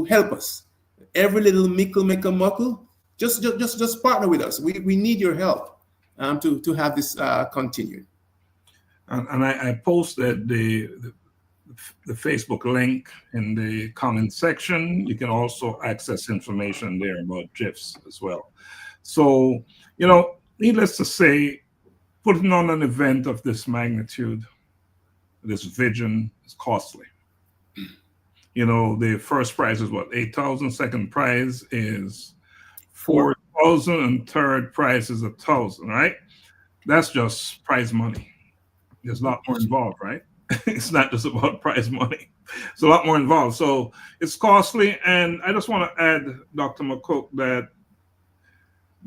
Speaker 4: help us. Every little mickle make a muckle. Just partner with us. We need your help to have this continue.
Speaker 2: And I posted the Facebook link in the comment section. You can also access information there about JIFFSC as well. So, needless to say, putting on an event of this magnitude, this vision, is costly. The first prize is what, 8,000. Second prize is 4,000, and third prize is 1,000. Right? That's just prize money. There's a lot more involved, right? It's not just about prize money. It's a lot more involved. So it's costly. And I just want to add, Dr. McCook, that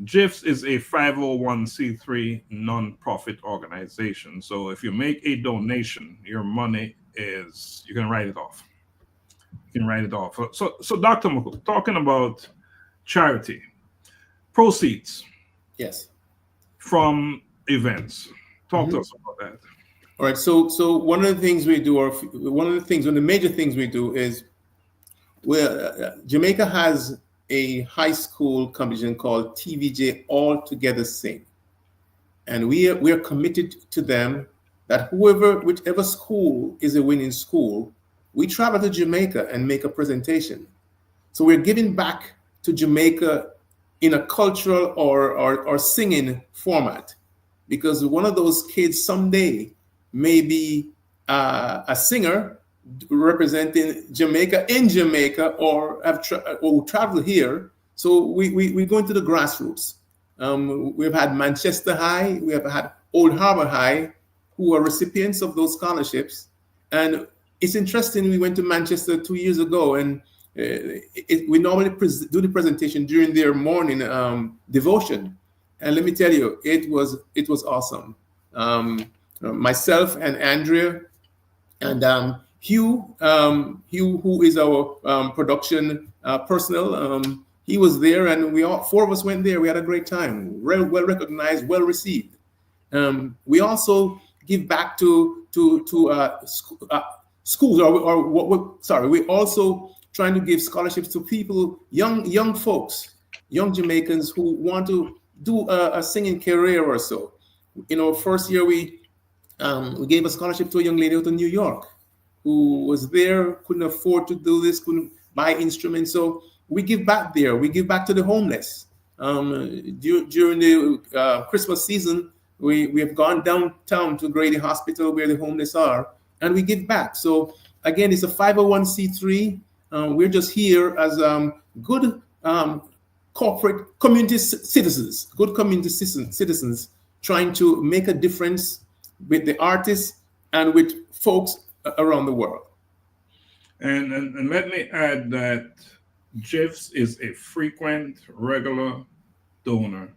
Speaker 2: JIFFSC is a 501c3 non-profit organization. So if you make a donation, your money you can write it off. You can write it off. So Dr. McCook, talking about charity, proceeds.
Speaker 4: Yes.
Speaker 2: From events. Talk to us about that.
Speaker 4: All right. So one of the things we do, or one of the major things we do is, Jamaica has a high school competition called TVJ All Together Sing. And we are committed to them that whichever school is a winning school, we travel to Jamaica and make a presentation. So we're giving back to Jamaica in a cultural or singing format, because one of those kids someday may be a singer representing Jamaica in Jamaica, or travel here. So we go into the grassroots. We've had Manchester High, we have had Old Harbor High, who are recipients of those scholarships. And it's interesting, we went to Manchester 2 years ago, and we normally do the presentation during their morning devotion. And let me tell you, it was awesome. Myself and Andrea and Hugh, who is our production personnel, he was there, and we all four of us went there. We had a great time, well recognized, well received. We also give back to schools, we're also trying to give scholarships to people, young folks, young Jamaicans who want to do a singing career or so. First year we gave a scholarship to a young lady out in New York who was there, couldn't afford to do this, couldn't buy instruments. So we give back there. We give back to the homeless. During the Christmas season, we have gone downtown to Grady Hospital where the homeless are, and we give back. So again, it's a 501c3. We're just here as good corporate community citizens, trying to make a difference with the artists and with folks around the world.
Speaker 2: And let me add that JIFFSC is a frequent, regular donor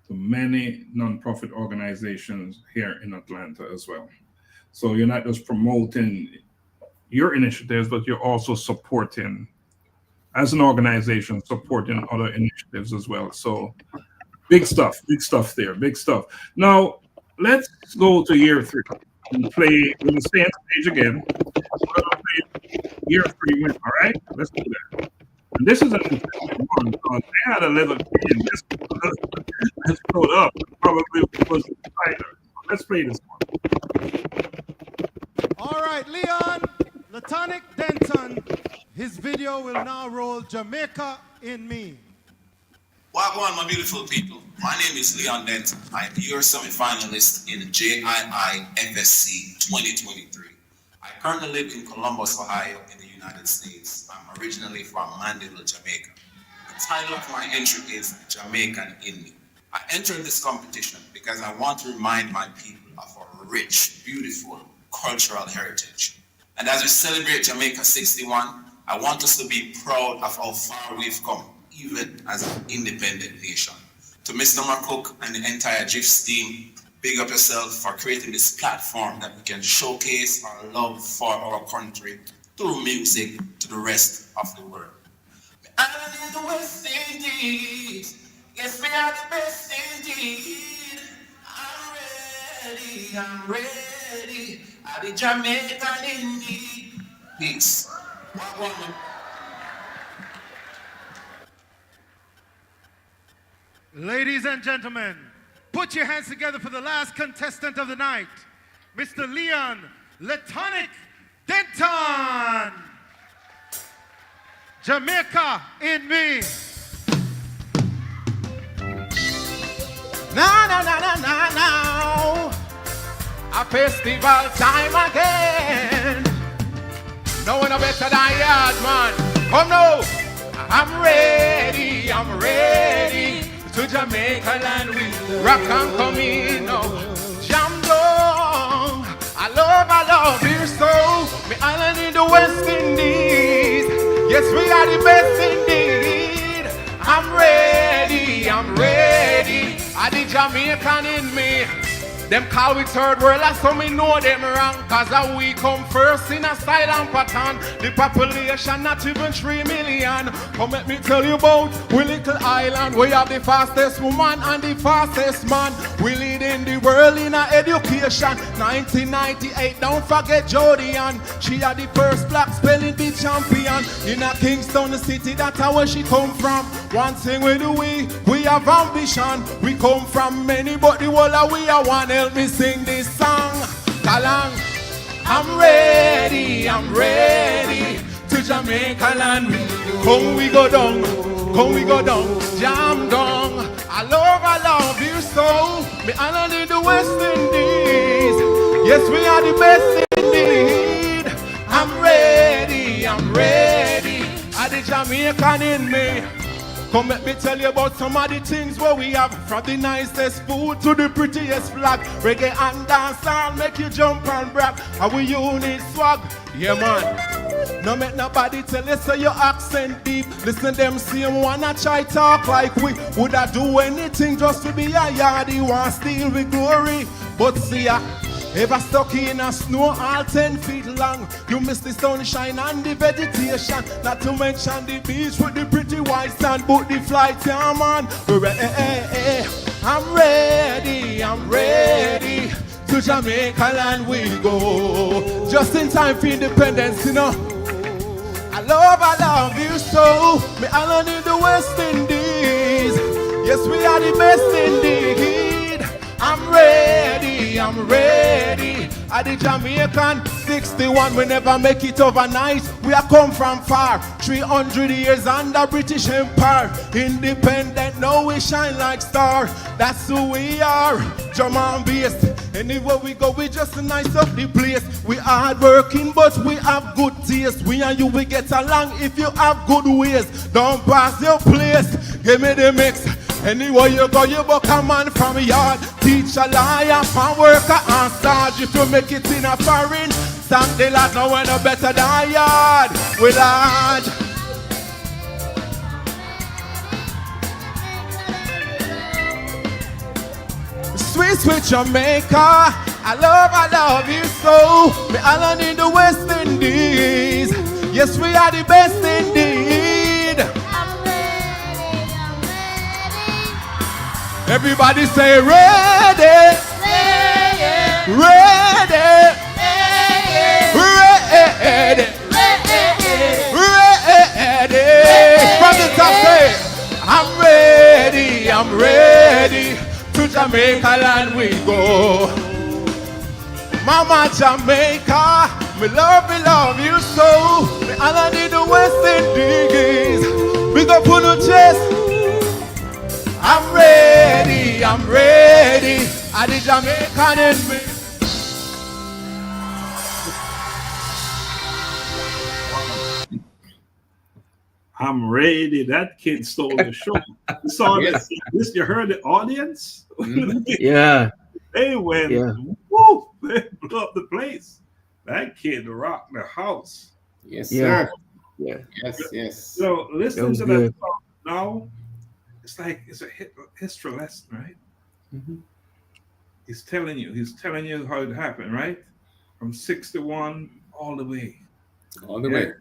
Speaker 2: to many nonprofit organizations here in Atlanta as well. So you're not just promoting your initiatives, but you're also supporting, as an organization, supporting other initiatives as well. So big stuff there, big stuff. Now, let's go to year 3 and play. We're going to stay on stage again. We're going to play year 3 win, all right? Let's do that. And this is an interesting one because they had a little kid that showed up. Probably was a fighter. So let's play this one.
Speaker 8: All right, Leon Latonic Denton. His video will now roll. Jamaica in Me.
Speaker 9: Wagwan, my beautiful people. My name is Leon Denton. I am your semi-finalist in JIIFSC 2023. I currently live in Columbus, Ohio, in the United States. I'm originally from Mandeville, Jamaica. The title of my entry is Jamaican in Me. I entered this competition because I want to remind my people of rich, beautiful cultural heritage. And as we celebrate Jamaica 61, I want us to be proud of how far we've come, even as an independent nation. To Mr. McCook and the entire JIFFSC team, big up yourself for creating this platform that we can showcase our love for our country through music to the rest of the world. Island is the West Indies. Yes, we are the best indeed. I'm ready. I'm the Jamaican indeed. Peace.
Speaker 8: Ladies and gentlemen, put your hands together for the last contestant of the night, Mr. Leon Latonic Denton. Jamaica in me.
Speaker 10: Now. A festival time again. No one better than yard, man. Come now. I'm ready to Jamaica land with rock and come in now. Jam down. I love you so. Me island in the West Indies. Yes, we are the best indeed. I'm ready. I the Jamaican in me. Them call we third world, so me know them wrong. Cause we come first in a silent pattern. The population not even 3 million. Come let me tell you about we little island. We have the fastest woman and the fastest man. We lead in the world in our education. 1998, don't forget Jodian. She had the first black spelling bee champion. In a Kingston city, that's where she come from. One thing we do, we have ambition. We come from many, but the whole of we are one. Help me sing this song, Kalang. I'm ready to Jamaica land. Come we go down, jam down. I love you so. Me island in the West Indies. Yes, we are the best indeed. I'm ready. I the Jamaican in me. Come let me tell you about some of the things where we have. From the nicest food to the prettiest flag. Reggae and dancehall make you jump and brag. How we unit swag, yeah man. No make nobody tell you so your accent deep. Listen them same one a try talk like we. Would I do anything just to be a yardie? Want steal with glory. But see ya, ever stuck in a snow all 10 feet long. You miss the sunshine and the vegetation. Not to mention the beach with the pretty white sand. But the flight, yeah man. I'm ready to Jamaica land we go. Just in time for independence, you know. I love you so. Me island in the West Indies. Yes, we are the best indeed. I'm ready. I the Jamaican 61, we never make it overnight. We are come from far, 300 years under British Empire. Independent, now we shine like star. That's who we are, drum and bass. Anywhere we go, we just nice up the place. We hard working, but we have good taste. We and you, we get along if you have good ways. Don't pass your place, give me the mix. Anywhere you go, you book a man from yard. Teacher, lawyer, fan worker, and sarge. If you make it in a foreign, thank the lad, no one no better than yard. We lad. Sweet Jamaica, I love you so. Me island in the West Indies. Yes, we are the best indeed. Everybody say ready. From the top say, I'm ready. To Jamaica land we go. Mama Jamaica, me love you so. Me island in the West Indies. We go put no chest. I'm ready. I the Jamaican in me.
Speaker 2: I'm ready. That kid stole the show. You saw this. You heard the audience.
Speaker 3: Yeah.
Speaker 2: They went.
Speaker 3: Yeah.
Speaker 2: Woo. blew up the place. That kid rocked the house.
Speaker 4: Yes,
Speaker 3: Yeah.
Speaker 4: sir.
Speaker 3: Yeah.
Speaker 4: Yes.
Speaker 2: So listening
Speaker 3: was
Speaker 2: to
Speaker 3: good.
Speaker 2: that song now, it's like it's a history lesson, right?
Speaker 4: Mhm.
Speaker 2: He's telling you how it happened, right? From 61 all the way.
Speaker 4: All the way.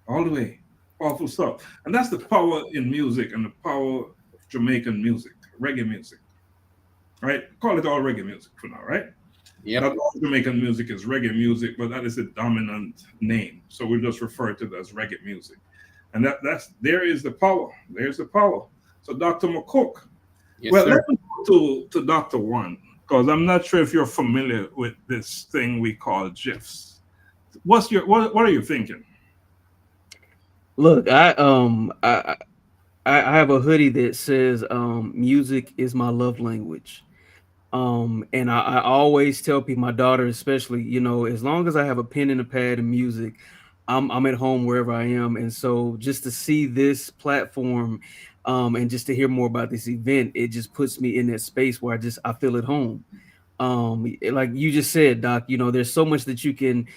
Speaker 2: All the way. Powerful stuff. And that's the power in music and the power of Jamaican music, reggae music. Right? Call it all reggae music for now, right?
Speaker 4: Yep.
Speaker 2: Not all Jamaican music is reggae music, but that is the dominant name. So we just refer to it as reggae music. And there is the power. There's the power. So Dr. McCook.
Speaker 4: Yes,
Speaker 2: Well,
Speaker 4: sir.
Speaker 2: let me go to Dr. Juan, because I'm not sure if you're familiar with this thing we call JIFFS. What are you thinking?
Speaker 3: Look, I have a hoodie that says music is my love language. And I always tell people, my daughter especially, you know, as long as I have a pen and a pad and music, I'm at home wherever I am. And so just to see this platform and just to hear more about this event, it just puts me in that space where I feel at home. Like you just said, Doc, you know, there's so much that you can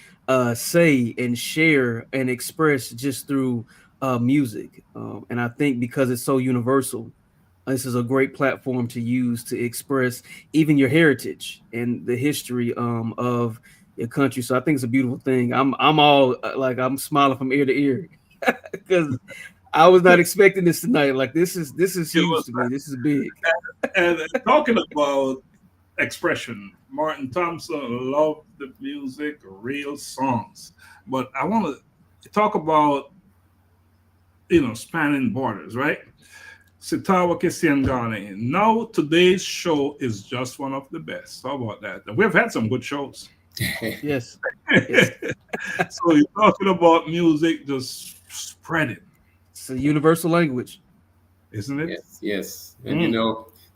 Speaker 3: say and share and express just through music. And I think because it's so universal, this is a great platform to use to express even your heritage and the history of your country. So I think it's a beautiful thing. I'm all like, I'm smiling from ear to ear because I was not expecting this tonight. Like this is huge to me. This is big.
Speaker 2: And talking about expression, Martin Thompson loved the music, real songs. But I want to talk about, you know, spanning borders, right? Sitawa Kisiangani. Now today's show is just one of the best. How about that? We've had some good shows.
Speaker 3: Yes.
Speaker 2: So you're talking about music just spreading.
Speaker 3: It's a universal language,
Speaker 2: isn't it?
Speaker 4: Yes. And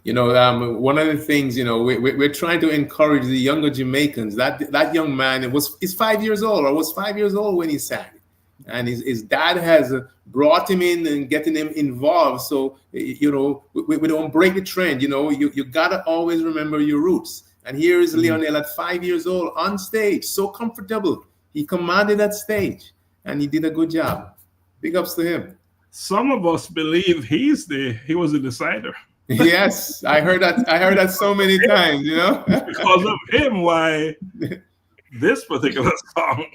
Speaker 4: one of the things, you know, we're trying to encourage the younger Jamaicans. That young man is 5 years old, or was 5 years old when he sang. And his dad has brought him in and getting him involved. So, you know, we don't break the trend. You know, you got to always remember your roots. And here is Lionel at 5 years old on stage, so comfortable. He commanded that stage and he did a good job. Big ups to him.
Speaker 2: Some of us believe he was the decider.
Speaker 4: Yes, I heard that so many times, you know.
Speaker 2: Because of him, why this particular song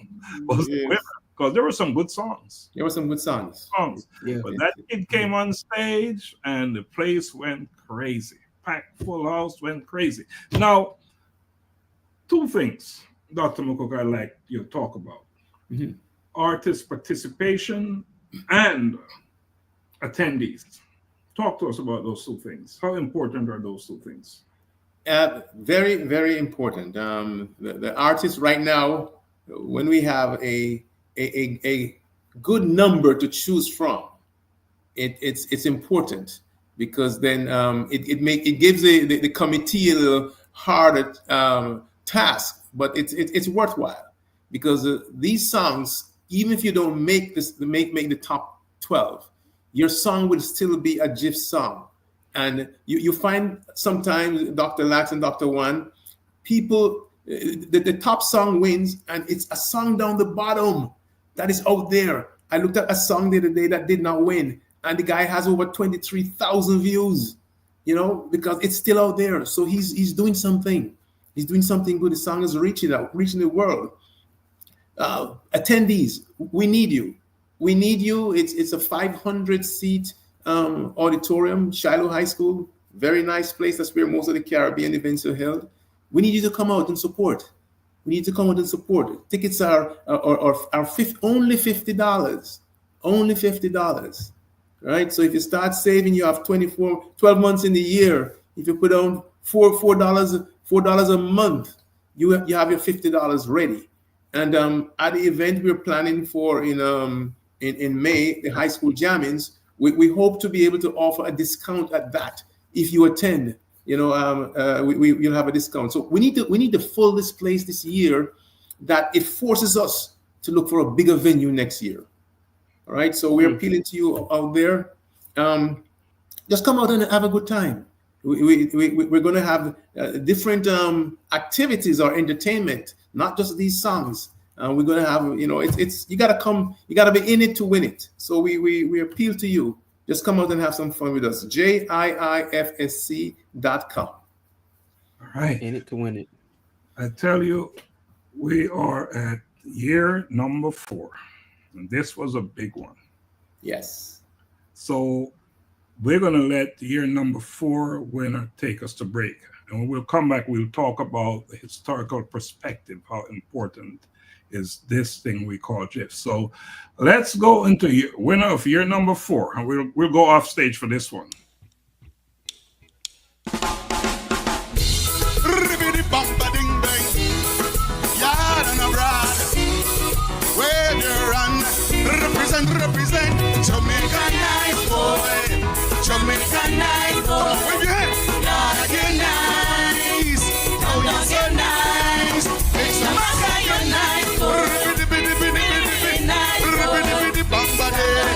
Speaker 2: was the winner. Because there were some good songs.
Speaker 4: Yeah.
Speaker 2: But that kid came on stage and the place went crazy. Packed full house, went crazy. Now, two things, Dr. McCook, I'd like you to talk about.
Speaker 4: Mm-hmm.
Speaker 2: Artist participation and attendees. Talk to us about those two things. How important are those two things?
Speaker 4: Very, very important. The artists right now, when we have a good number to choose from, it's important, because then it gives the committee a little harder task, but it's worthwhile, because these songs, even if you don't make the top 12, your song will still be a JIFF song. And you find sometimes, Dr. Lax and Dr. Juan, people, the top song wins, and it's a song down the bottom that is out there. I looked at a song the other day that did not win, and the guy has over 23,000 views, you know, because it's still out there. So he's doing something. He's doing something good. The song is reaching the world. Attendees, we need you. We need you. It's a 500-seat auditorium, Shiloh High School. Very nice place. That's where most of the Caribbean events are held. We need you to come out and support. Tickets are only $50. Only $50. Right? So if you start saving, you have 12 months in the year. If you put on $4 a month, you have your $50 ready. And at the event we're planning for in May, the high school jammings, we hope to be able to offer a discount at that. If you attend, you know, we'll have a discount. So we need to fill this place this year, that it forces us to look for a bigger venue next year. All right. So we're appealing to you out there. Just come out and have a good time. We're going to have different activities or entertainment not just these songs. We're gonna have, it's you gotta come, you gotta be in it to win it. So we appeal to you. Just come out and have some fun with us. JIIFSC.com.
Speaker 2: All right.
Speaker 3: In it to win it.
Speaker 2: I tell you, we are at year number 4. And this was a big one.
Speaker 4: Yes.
Speaker 2: So we're going to let year number 4 winner take us to break. And when we'll come back, we'll talk about the historical perspective, how important is this thing we call JIFF. So let's go into winner of year number 4. And we'll go off stage for this one.
Speaker 7: Represent Jamaica nice boy. Jamaica nice boy. Wave your hand. Lord, you're nice. Oh, you're nice. It's Jamaica, you're nice boy. You're nice boy.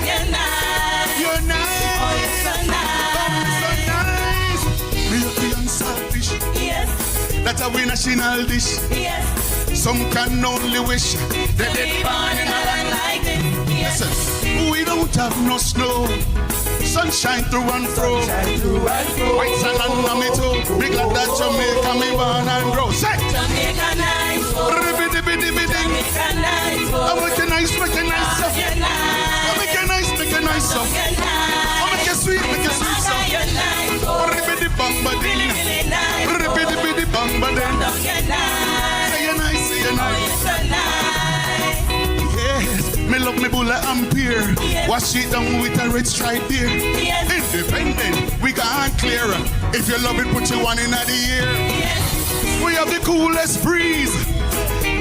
Speaker 7: You're nice. You're nice. Oh, you're so nice. Milky and saltfish. Yes. That's our national dish. Yes. Some can only wish that they'd born in a land like this. Listen, we don't have no snow, sunshine through and through. White sand and me too. Be glad that Jamaica me born and grow. Say, Jamaica nice, Jamaica nice. I make it nice, make it nice. I make it nice, make it nice. I make it sweet, make it sweet. Ribbidi bamba ding, ribbidi bamba ding. Say you nice, say you nice. Me love me bulla and peer. Yes. Wash it down with a red stripe there. Yes. Independent, we can't clear. If you love it, put your one in the ear. Yes. We have the coolest breeze.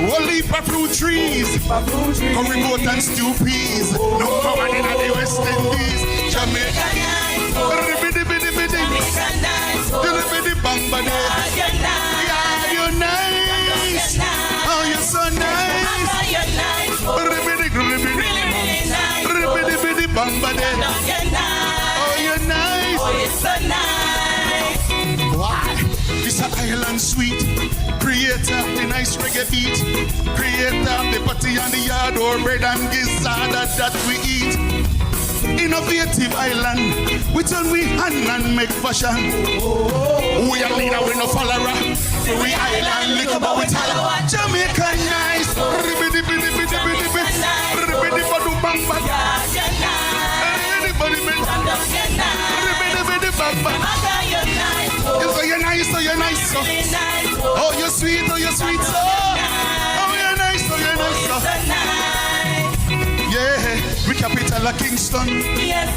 Speaker 7: We'll leap a fruit trees. Curry goat and stew peas. Number 1 in the West Indies. Jamaica nice. Ribbidi bidi bidi. Jamaica nice. Ribbidi bamba there. Yeah, you're nice. Oh, you're so nice. You're nice. Bamba then. Oh, you're nice. Oh, you're so nice. Why? This a island sweet. Creator the nice reggae beat. Creator the party and the yard or bread and gizzard that we eat. Innovative island. We turn we hand and make fashion. We are leader, we no follower. We island liquor but we tell Jamaica nice. Ribbidi bidi bidi bidi bidi. Ribbidi badu bang bang. Anybody man. Ribbidi bidi bang bang. So you're nice, so you're nice. Oh you're sweet, oh you're sweet. Oh you're nice, oh you're nice. Yeah, we capital of Kingston. Yes.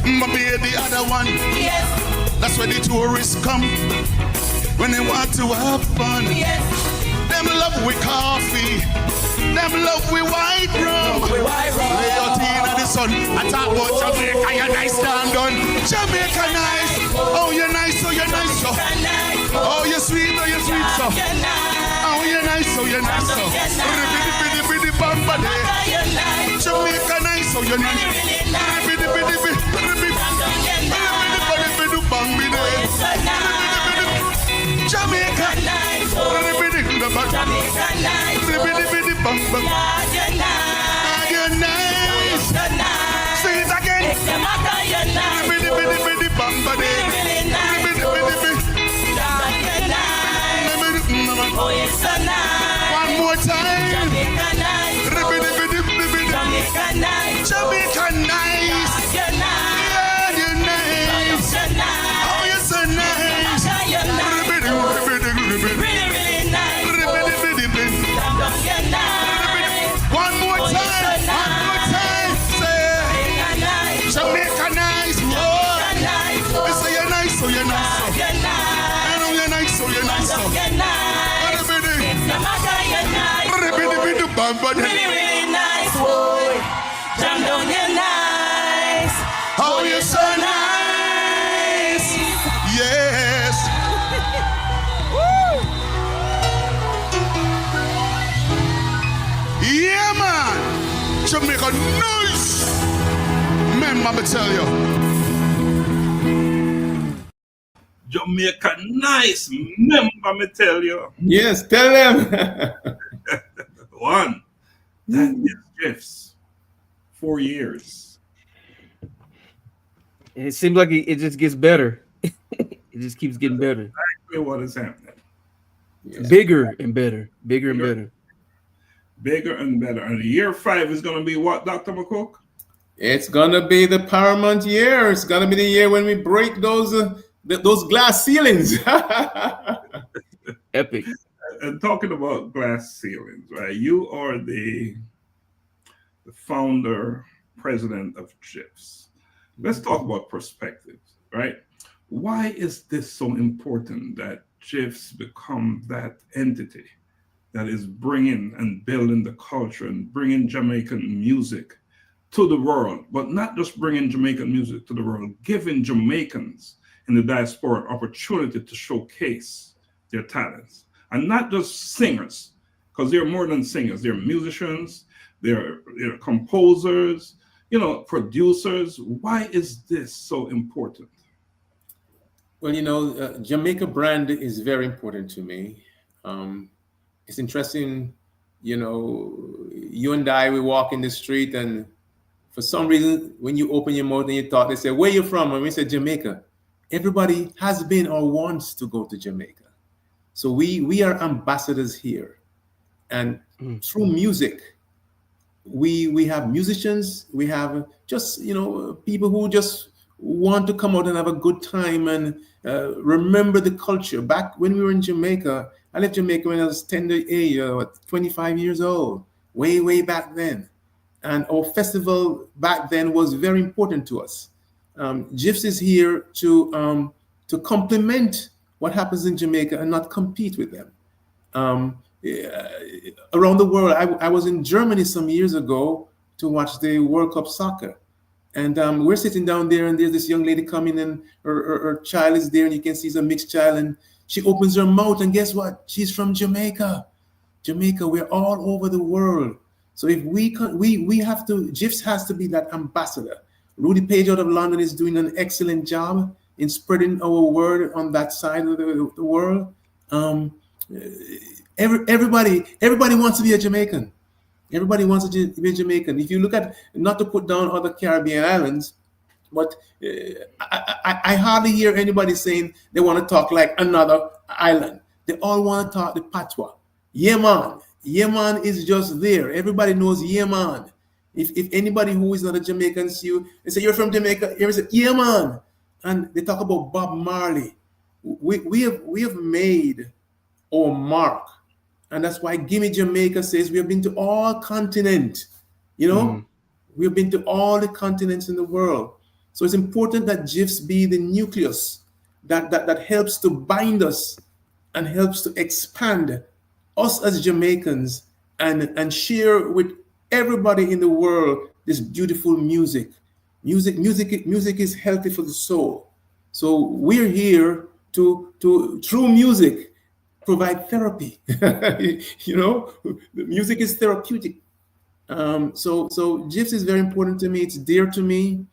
Speaker 7: Maybe the other one. Yes. That's where the tourists come when they want to have fun. Yes. Them love with coffee. Them love with white rum. Lay out in the sun. I talk about Jamaica, you're nice down done. Jamaica nice. Oh, you're nice, oh, you're nice. So. Oh, you're sweet, oh, you're sweet. So. Oh, you're nice, oh, you're nice. So. Bidi bidi bidi bamba day. Jamaica nice, oh, you're nice. Bidi bidi bidi bidi bidi bambi day. Jamaica nice. Bidi bidi bidi bidi bamba. You're nice. Say it again. Bidi bidi bidi bamba day. Bidi bidi bidi. Oh, it's so nice. One more time. Jamaica nice. Jamaica nice. Jamaica nice. You're nice. Yeah, you're nice. Oh, you're so nice. Really, really nice. One more time. One more time. Say Jamaica nice. Oh, say you're nice. So you're nice. I know you're nice. So you're nice. Really, really nice, boy. Jam down, you're nice. Oh, you're so nice. Yes. Yeah, man. Jamaica nice. Remember me tell you.
Speaker 2: Jamaica nice. Remember me tell you.
Speaker 4: Yes, tell them.
Speaker 2: That is JIFFSC. 4 years.
Speaker 3: And it seems like it just gets better. It just keeps getting better.
Speaker 2: Exactly what is happening.
Speaker 3: Bigger and better. Bigger and better.
Speaker 2: Bigger and better. And year 5 is going to be what, Dr. McCook?
Speaker 4: It's gonna be the paramount year. It's gonna be the year when we break those glass ceilings.
Speaker 3: Epic.
Speaker 2: And talking about glass ceilings, right? You are the founder, president of JIFFSC. Let's talk about perspectives, right? Why is this so important that JIFFSC become that entity that is bringing and building the culture and bringing Jamaican music to the world, but not just bringing Jamaican music to the world, giving Jamaicans in the diaspora opportunity to showcase their talents, and not just singers, because they're more than singers. They're musicians, they're composers, producers. Why is this so important?
Speaker 4: Well, Jamaica brand is very important to me. It's interesting, you and I, we walk in the street, and for some reason, when you open your mouth and you talk, they say, "Where you from?" And we say, "Jamaica." Everybody has been or wants to go to Jamaica. So we are ambassadors here. And through music, we have musicians, we have just, people who just want to come out and have a good time and remember the culture. Back when we were in Jamaica, I left Jamaica when I was 25 years old, way back then. And our festival back then was very important to us. JIFFSC is here to complement what happens in Jamaica and not compete with them. Around the world, I was in Germany some years ago to watch the World Cup soccer. And we're sitting down there, and there's this young lady coming, and her child is there, and you can see it's a mixed child, and she opens her mouth, and guess what? She's from Jamaica. Jamaica, we're all over the world. So if we have to, JIFFSC has to be that ambassador. Rudy Page out of London is doing an excellent job in spreading our word on that side of the world. Everybody wants to be a Jamaican. Everybody wants to be a Jamaican. If you look at, not to put down other Caribbean islands, but I hardly hear anybody saying they want to talk like another island. They all want to talk the patois. Yemen. Yemen is just there. Everybody knows Yemen. If anybody who is not a Jamaican see you and say, "You're from Jamaica," you say, "Yemen." And they talk about Bob Marley. We have made our mark. And that's why Gimme Jamaica says we have been to all continents. We have been to all the continents in the world. So it's important that JIFFSC be the nucleus that helps to bind us and helps to expand us as Jamaicans and share with everybody in the world this beautiful music. Music is healthy for the soul. So we're here to through music, provide therapy. The music is therapeutic. So JIFFSC is very important to me. It's dear to me.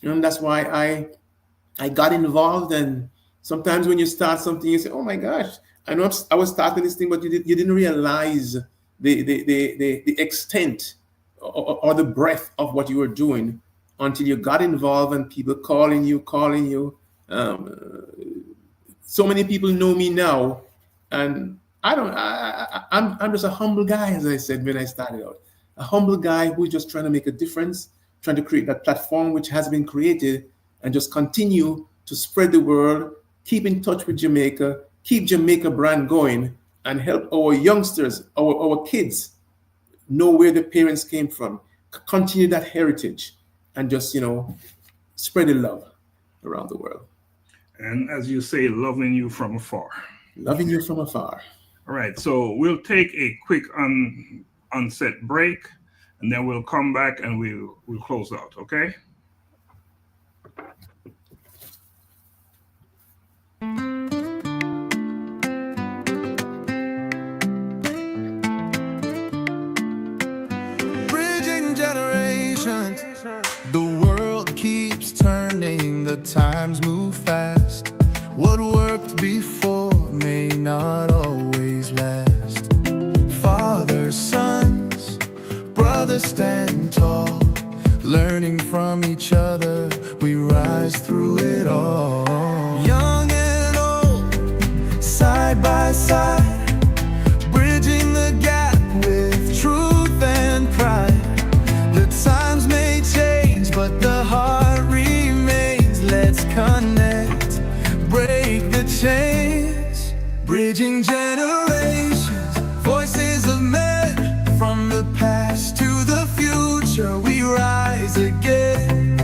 Speaker 4: And that's why I got involved. And sometimes when you start something, you say, "Oh my gosh, I know I was starting this thing," but you didn't realize the extent or the breadth of what you were doing until you got involved and people calling you. So many people know me now, and I'm just a humble guy, as I said when I started out. A humble guy who's just trying to make a difference, trying to create that platform which has been created, and just continue to spread the word, keep in touch with Jamaica, keep Jamaica brand going, and help our youngsters, our kids, know where the parents came from, continue that heritage, and just, spread the love around the world.
Speaker 2: And as you say, loving you from afar.
Speaker 4: Loving you from afar.
Speaker 2: All right, so we'll take a quick onset break, and then we'll come back and we'll close out, okay?
Speaker 1: Bridging generations, the world keeps turning, the times move fast. What worked before may not always last. Fathers, sons, other, stand tall. Learning from each other, we rise through it all. Young and old, side by side, bridging the gap with truth and pride. The times may change, but the heart remains. Let's connect, break the chains, bridging generations, voices of men from the past to the future. We rise again.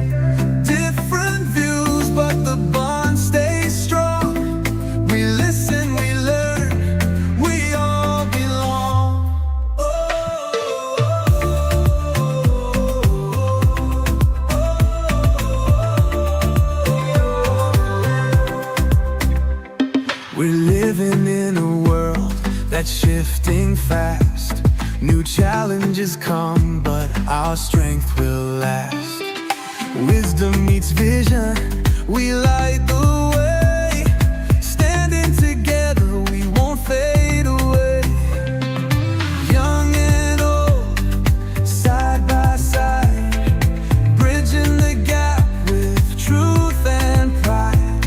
Speaker 1: Different views, but the bond stays strong. We listen, we learn, we all belong. We're living in a world that's shifting fast. New challenges come, but our strength will last. Wisdom meets vision, we light the way. Standing together, we won't fade away. Young and old, side by side, bridging the gap with truth and pride.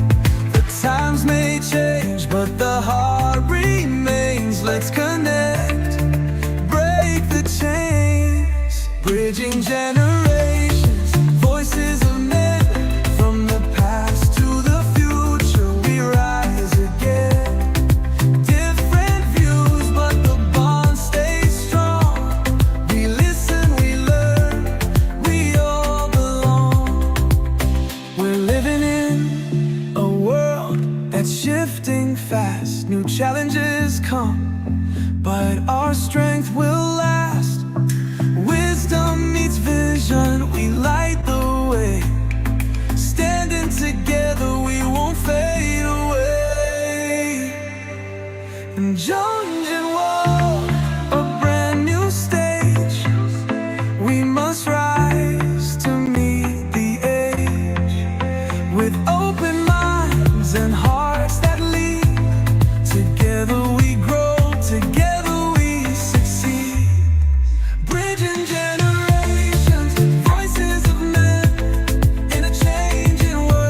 Speaker 1: The times may change, but the heart remains. Let's connect, break the chains, bridging generations, voices of men from the past to the future. We rise again. Different views, but the bond stays strong. We listen, we learn, we all belong. We're living in a world that's shifting fast. New challenges come, but our strength will last. Wisdom meets vision, we light the way. Standing together, we won't fade away. And Junction Wall, a brand new stage. We must rise to meet the age. With open minds and hearts that lead. Together we grow, together we succeed. Bridging generations, voices of men in a changing world.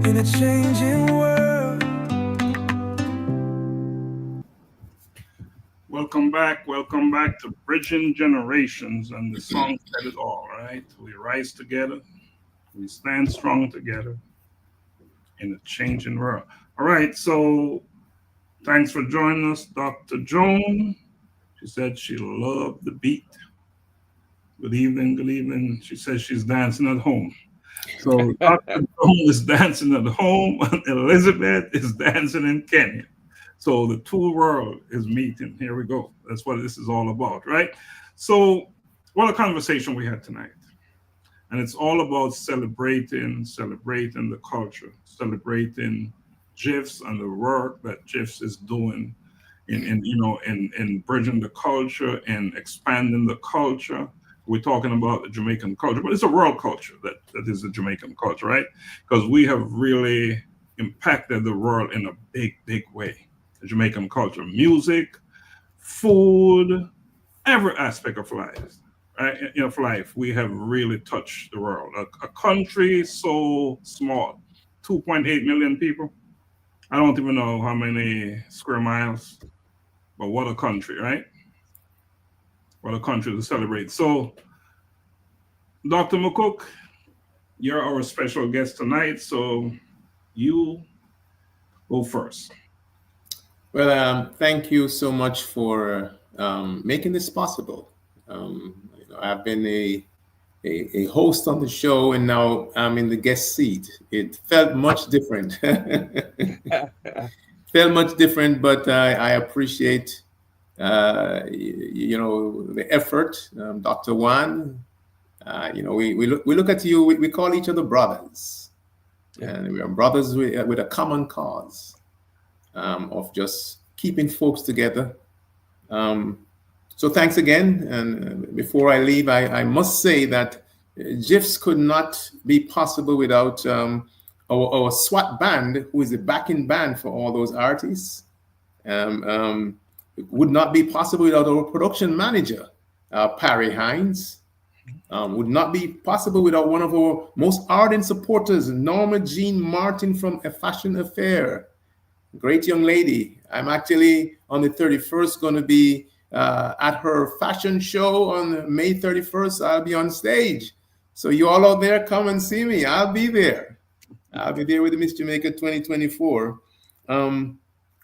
Speaker 1: In a changing world.
Speaker 2: Welcome back to Bridging Generations, and the song said it all, right? We rise together, we stand strong together in a changing world. All right, so thanks for joining us, Dr. Joan. She said she loved the beat. Good evening, good evening. She says she's dancing at home. So Dr. Joan is dancing at home, and Elizabeth is dancing in Kenya. So the two world is meeting. Here we go. That's what this is all about, right? So what a conversation we had tonight. And it's all about celebrating the culture, celebrating JIFFSC and the work that JIFFSC is doing in bridging the culture and expanding the culture. We're talking about the Jamaican culture, but it's a world culture that is the Jamaican culture, right? Because we have really impacted the world in a big, big way. The Jamaican culture, music, food, every aspect of life, right? Of life, we have really touched the world. A country so small, 2.8 million people. I don't even know how many square miles, but what a country, right? What a country to celebrate. So, Dr. McCook, you're our special guest tonight, so you go first.
Speaker 4: Well, thank you so much for making this possible. I've been a host on the show, and now I'm in the guest seat. It felt much different. Felt much different, but I appreciate the effort. Dr. Juan, we look at you. We call each other brothers, and we are brothers with a common cause. Of just keeping folks together, So thanks again. And before I leave, I must say that JIFFSC could not be possible without our SWAT band, who is the backing band for all those artists. It would not be possible without our production manager, Parry Hines. Would not be possible without one of our most ardent supporters, Norma Jean Martin from A Fashion Affair. Great young lady. I'm actually on the 31st going to be at her fashion show on May 31st. I'll be on stage. So you all out there, come and see me. I'll be there. I'll be there with the Miss Jamaica 2024. Want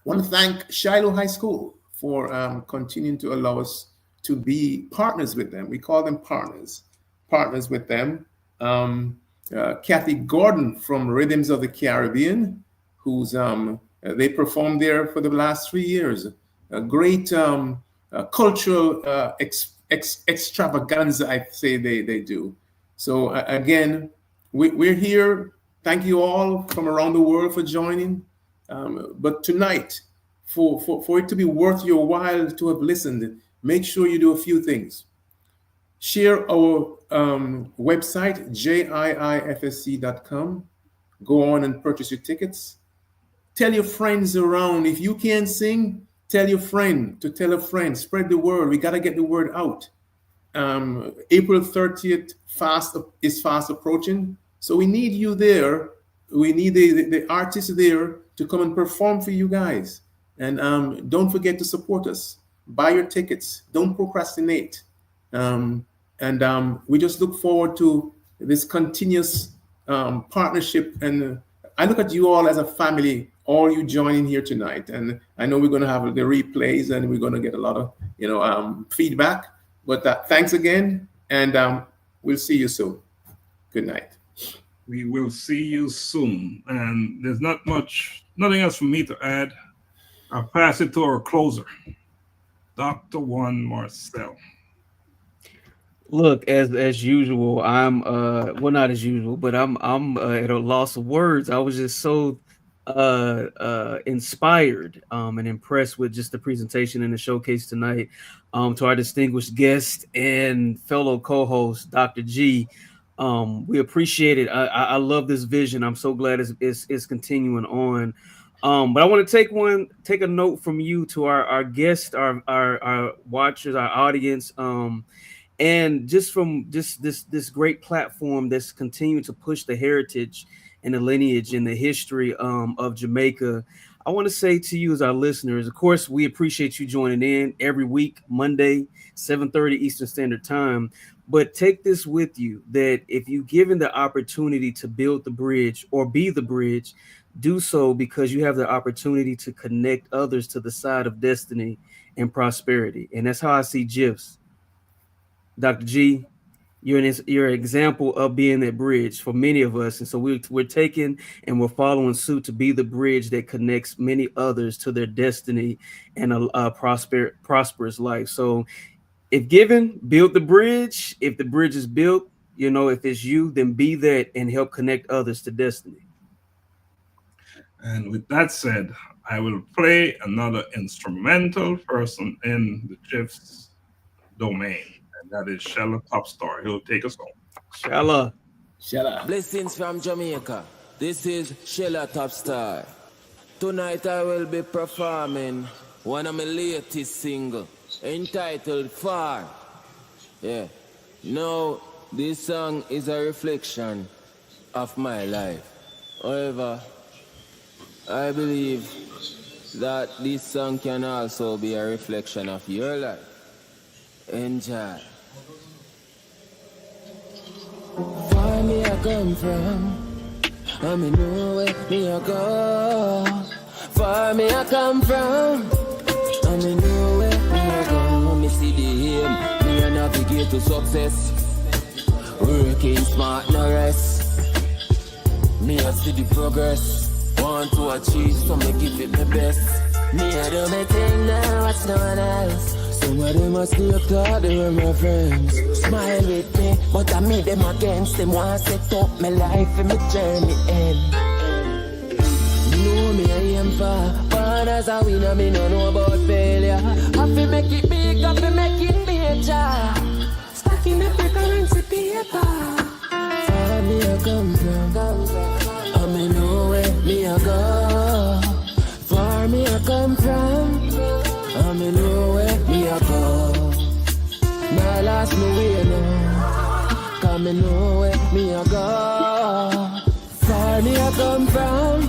Speaker 4: to thank Shiloh High School for continuing to allow us to be partners with them. We call them partners with them. Kathy Gordon from Rhythms of the Caribbean, who's they performed there for the last 3 years. A great cultural extravaganza, I say they do. So again, we're here. Thank you all from around the world for joining. But tonight, for it to be worth your while to have listened, make sure you do a few things. Share our website, JIIFSC.com. Go on and purchase your tickets. Tell your friends around. If you can't sing, tell your friend to tell a friend. Spread the word. We got to get the word out. April 30th is fast approaching. So we need you there. We need the artists there to come and perform for you guys. And don't forget to support us. Buy your tickets. Don't procrastinate. And we just look forward to this continuous partnership. And I look at you all as a family, all you joining here tonight. And I know we're going to have the replays and we're going to get a lot of feedback. But thanks again. And we'll see you soon. Good night.
Speaker 2: We will see you soon. And there's nothing else for me to add. I'll pass it to our closer, Dr. Juan Marcel.
Speaker 3: Look, as usual, I'm well, not as usual, but I'm at a loss of words. I was just so inspired and impressed with just the presentation and the showcase tonight. To our distinguished guest and fellow co-host, Dr. G. We appreciate it. I love this vision. I'm so glad it's continuing on. But I want to take a note from you to our guests, our watchers, our audience, and just from this great platform that's continuing to push the heritage and the lineage and the history of Jamaica. I want to say to you as our listeners, of course, we appreciate you joining in every week, Monday, 7:30 Eastern Standard Time. But take this with you, that if you're given the opportunity to build the bridge or be the bridge, do so because you have the opportunity to connect others to the side of destiny and prosperity. And that's how I see JIFFSC. Dr. G, you're an example of being that bridge for many of us. And so we're taking and we're following suit to be the bridge that connects many others to their destiny and a prosperous life. So if given, build the bridge. If the bridge is built, if it's you, then be that and help connect others to destiny.
Speaker 2: And with that said, I will play another instrumental person in the JIFFSC domain, and that is Shella Topstar. He'll take us home.
Speaker 3: Shella.
Speaker 11: Blessings from Jamaica. This is Shella Topstar. Tonight I will be performing one of my latest singles, entitled Far. Now, this song is a reflection of my life. However, I believe that this song can also be a reflection of your life. Enjoy. Far me I come from, I me know where me I go. Far me I come from, I me know where me I go. Me see the aim, me I navigate to success. Working smart, no rest. Me I see the progress. Want to achieve, so me give it my best. Me I do my thing now, watch no one else. Some of them must look thought they were my friends. Smile with me, but I meet them against them. Want to set up my life and my journey end. Know me I am far as a winner, me no know about failure. Have to make it big, have to make it me a go. Now last me way no. Come me know where me a go. Far me a come from.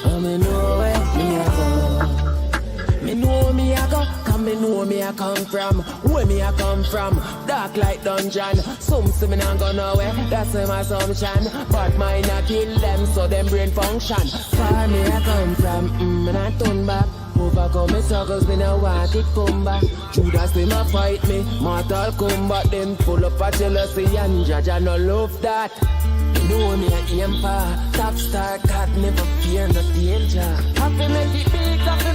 Speaker 11: And me know where me a go. Me know me a go. Come me know me a come from. Where me a come from. Dark like dungeon. Some see me not go nowhere. That's my assumption. But mine a kill them so them brain function. Far me a come from. And I turn back. Overcome me struggles, me no want it come back. Judas them a fight me, mortal combat. Them full up of jealousy and judge I no love that. You know me a aim for top star cat, never fear no danger. Happy make it big, happy make